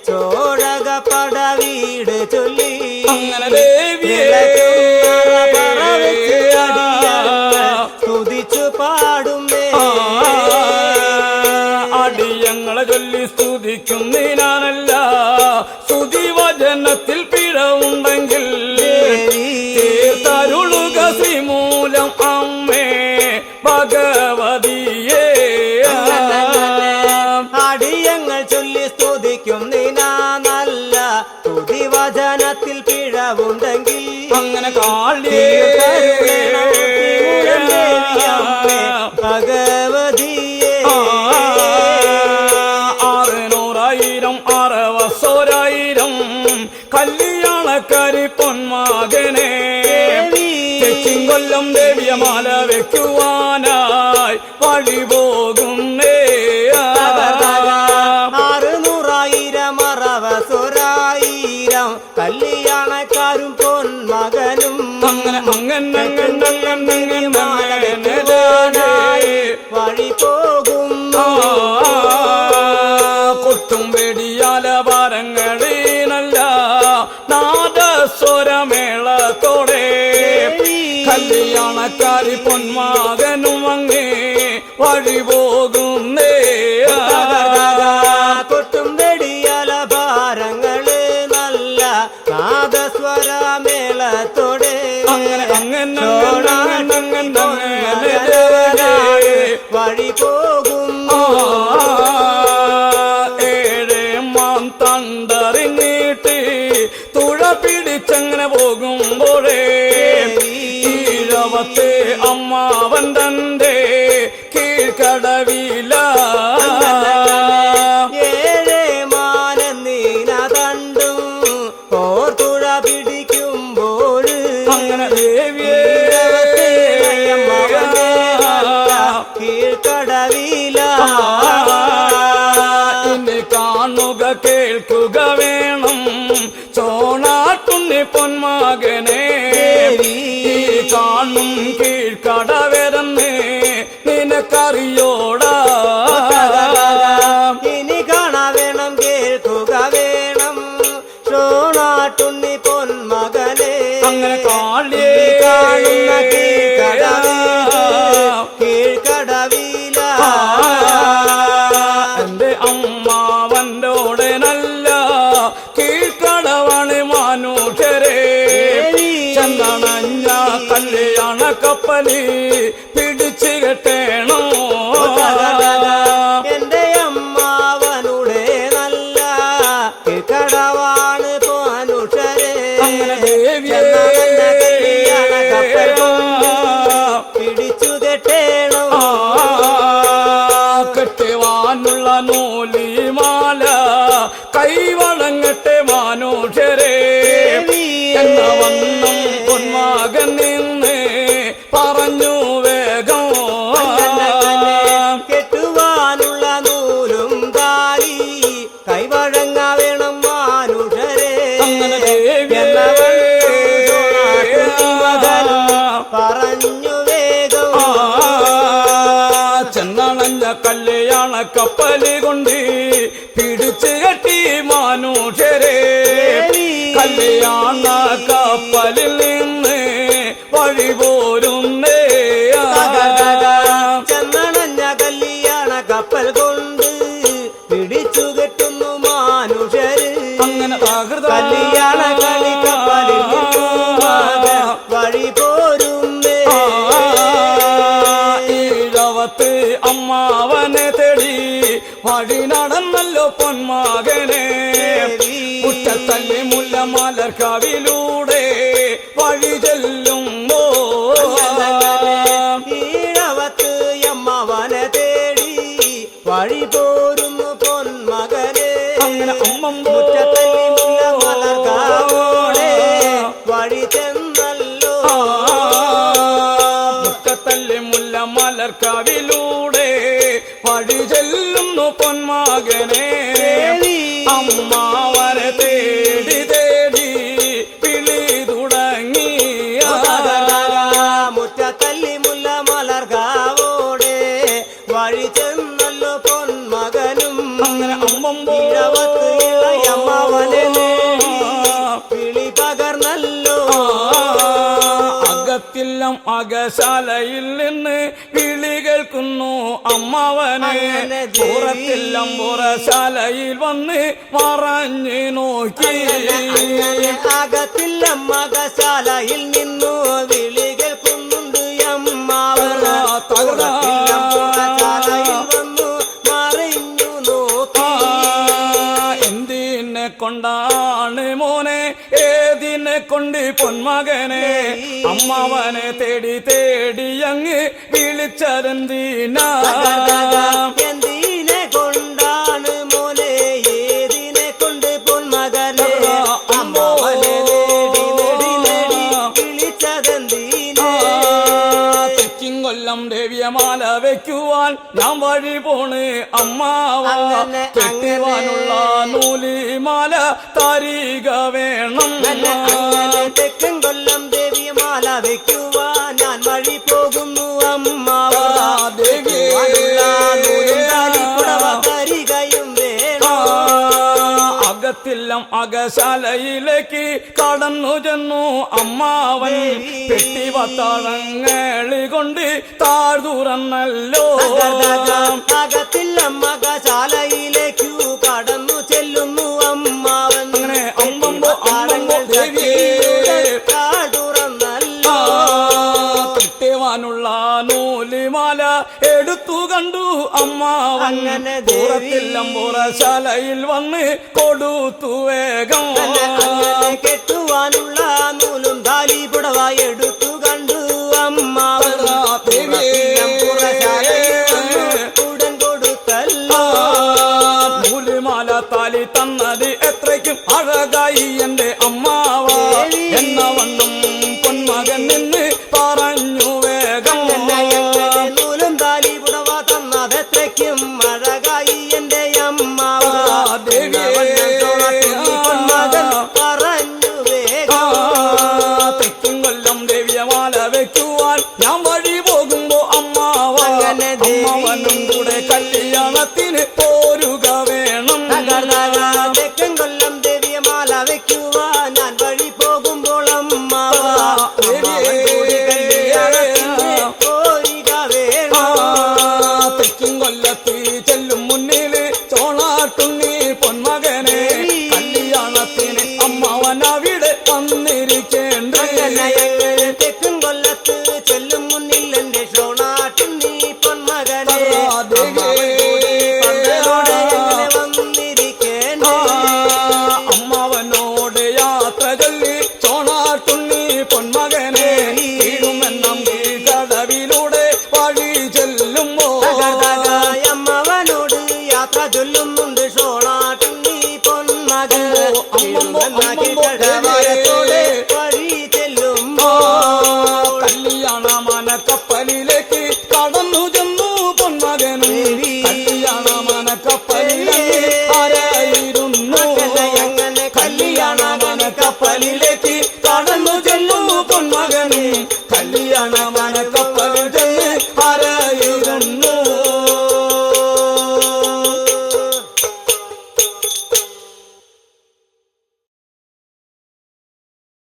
ചോഴക പടവീട് ചൊല്ലി അങ്ങനെ ദേവിയെ സ്തുതിച്ചു പാടുന്നേ. അടിയങ്ങളെ ചൊല്ലി സ്തുതിക്കുന്നതിനാണല്ല സ്തുതിവചനത്തിൽ പിഴവുണ്ടെങ്കിൽ തരുളുക ശ്രീമൂലം അമ്മേ ഭഗവതിയെ. അടിയങ്ങൾ ചൊല്ലി സ്തുതിക്കുന്നതിനാ നല്ല സ്തുതിവചനത്തിൽ പിഴവുണ്ടെങ്കിൽ അങ്ങനെ കാളിയേ ഭഗവതിയെ. 600,000 6,000 കല്യാണക്കാരി പൊന്മാകനെ തെച്ചിങ്കൊല്ലം ദേവിയ മാല വെക്കുവാനായി വഴി പോകുന്നേ. 600,000 കല്യാണക്കാരും പൊന്മകനും അങ്ങനെ വഴി പോകും. കൊട്ടും വെടിയാല ഭാരങ്ങളീനല്ല നാദസ്വരമേളത്തോടെ കല്യാണക്കാരി പൊന്മാകനും അങ്ങേ വഴി പോകുന്നേ. കൊട്ടും വെടിയാല ഭാരങ്ങള് നല്ല നാദസ്വരമേളത്തോടെ വഴി പോകും. 7 മാം തണ്ടറിഞ്ഞിട്ട് തുഴ പിടിച്ചങ്ങനെ പോകുമ്പോഴേ ഈഴവത്തെ അമ്മാവൻ തന്റെ കീഴ്ക്കടവില 7 മാനന്നീന തണ്ടും പോർത്തുഴ പിടിക്കുമ്പോൾ അങ്ങനെ ദേവിയെ കീഴ്ക്കടവില ഇനി കാണുക കേൾക്കുക വേണം ചോണാട്ടുണ്ണി പൊന്മകനെ. ഈ കാണും കീഴ്ക്കടവരെന്ന് നിനക്കറിയോടാ. ഇനി കാണാ വേണം കേൾക്കുക വേണം ചോണാട്ടുണ്ണി പൊന്മകനെ. അങ്ങനെ കാളിയേ കാണുന്ന കീഴ്ക്കടവില എന്റെ അമ്മാവൻ്റോടെ നല്ല കീഴ്ക്കടവാണ് മാനുഷരെ. ചന്ദനഞ്ഞ കല്യാണ കപ്പലി പിടിച്ചു കെട്ടേണോ. എന്റെ അമ്മാവനുടെ നല്ല കീഴ്ക്കടവാണ് മാനുഷരെ. അങ്ങനെ ദേവിയെ പിടിച്ചു കെട്ടേണോ. കെട്ടുവാനുള്ള നൂലിമാല കല്യാണ കപ്പല് കൊണ്ട് പിടിച്ചു കെട്ടി മനുഷ്യരെ കല്യാണ കപ്പലിൽ നിന്ന് വഴി പോരുന്നേ ചെന്നണഞ്ഞ കല്യാണ കപ്പൽ കൊണ്ട് പിടിച്ചു കെട്ടുന്നു മനുഷ്യര് അങ്ങനെ കല്യാണ കളി കപ്പലിൽ വഴി പോരുന്നേ ഈഴവത്ത് അമ്മാവനെ തേടി വഴി നടന്നല്ലോ പൊന്മകനെ മുറ്റത്തല്ലി മുല്ലമലർക്കാവിലൂടെ വഴി ചെല്ലുമ്പോ ഈഴവത്ത് അമ്മാവനെ തേടി വഴി പോരുന്നു പൊന്മകനെ അങ്ങനെ അമ്മമ്പോ മുറ്റത്തല്ലി മുല്ലമലർക്കാവോടെ വഴി ചെന്നല്ലോ മുറ്റത്തല്ലി മുല്ലമലർക്കാവിലൂടെ വഴി ചെല്ലുന്നു പൊന്മകനെ അമ്മാവനെ തേടി തേടി വിളി തുടങ്ങി മുറ്റത്തല്ലി മുല്ലമലർക്കാവോടെ വഴി ചെന്നല്ലോ പൊന്മകനും അങ്ങനെ അമ്മമ്പോ ഈഴവത്ത് ഇളയമ്മാവനെ വിളി പകർന്നല്ലോ അകത്തില്ലം അകശാലയിൽ നിന്ന് വിളി കേൾക്കുന്നു അമ്മാവനെ അങ്ങനെ ദേവി. പുറത്തില്ലം പുറശാലയിൽ വന്ന് മറഞ്ഞു നോക്കി അകത്തില്ല മകശാലയിൽ നിന്നു വിളി കേൾക്കുന്നുണ്ട് അമ്മാവൻ പുറശാലയിൽ വന്നു മറിഞ്ഞു നോക്കി എന്തിനെ കൊണ്ടാണ് മോനെ ഏതിനെ കൊണ്ട് പൊന്മകനെ അമ്മാവനെ തേടി തേടി അങ്ങ് വിളിച്ചതെന്തിനാ എന്തിനെ കൊണ്ടാണ് മോനെ ഏതിനെ കൊണ്ട് പൊന്മകനെ അമ്മാവനെ നേടി നേടി നേടി വിളിച്ചതെന്തിനെ തെക്കിങ്കൊല്ലം ദേവിയമാല വെക്കുവാൻ ഞാൻ വഴി പോണ് അമ്മാവ അങ്ങനെ, കെട്ടുവാനുള്ള നൂലിമാല തരിക വേണം അങ്ങനെ തെക്കൻ കൊല്ലം ദേവിമാല വെക്കുവാൻ ഞാൻ വഴി പോകുന്നു അമ്മാവ തരികയും വേണം അകത്തില്ലം അകശാലയിലേക്ക് കടന്നു ചെന്നു അമ്മാവൻ പെട്ടി വത്താഴങ്ങളി കൊണ്ട് താഴ്തുറന്നല്ലോ അകത്തില്ല മകശാലയിലേക്കു കടന്നു ചെല്ലുന്നു അമ്മാവൻ അങ്ങനെ അമ്മമ്പോ അമ്മമ്പോ ദേവിയേ തുറന്നല്ലോ കിട്ടുവാനുള്ള നൂലിമാല എടുത്തു കണ്ടു അമ്മാവൻ അങ്ങനെ പുറത്തില്ലം പുറശാലയിൽ വന്ന് കൊടുത്തു വേഗം അങ്ങനെ കെട്ടുവാനുള്ള നൂലും താലി പുടവ എടുത്തു കണ്ടു അമ്മാവൻ ഉടൻ കൊടുത്തല്ലോ നൂലിമാല താലി തന്നത് എത്രയ്ക്കും അഴകായി എന്റെ അമ്മാവ എന്ന വണ്ണം പൊന്മകൻ നിന്ന് പറഞ്ഞു വേഗം നൂലും താലി പുടവ തന്നതെത്രയ്ക്കും അഴകായി എന്റെ അമ്മാവ മകൻ പറഞ്ഞു വേഗം തെക്കും കൊല്ലം ദേവിയമാല വെക്കുവാൻ ഞാൻ വഴി പോകുമ്പോ അമ്മാവ അങ്ങനെ അമ്മാവനും കൂടെ കല്യാണത്തിന് പോരുക വേണം തെക്കൻ കൊല്ലം ദേവിയമാല വെക്കുവാൻ ഞാൻ വഴി പോകുമ്പോൾ അമ്മാവ പോരിക വേണം തെക്കും കൊല്ലത്ത് ചെല്ലും മുന്നില് ചോണാട്ടുണ്ണി പൊന്മകനെ കല്യാണത്തിന് അമ്മാവൻ അവിടെ വന്നിരിക്കേണ്ട തെക്കും കൊല്ലത്ത് ചെല്ലും മുന്നിൽ എന്റെ ഷോണാട്ടും നീ പൊന്മകനെ വന്നിരിക്കേണ്ട അമ്മാവനോട് യാത്ര ചൊല്ലി ചോണാട്ടുണ്ണി പൊന്മകനെ വീടുമെന്നം കടവിലൂടെ വഴി ചെല്ലുമ്പോ അമ്മവനോട് യാത്ര ചൊല്ലുന്നുണ്ട്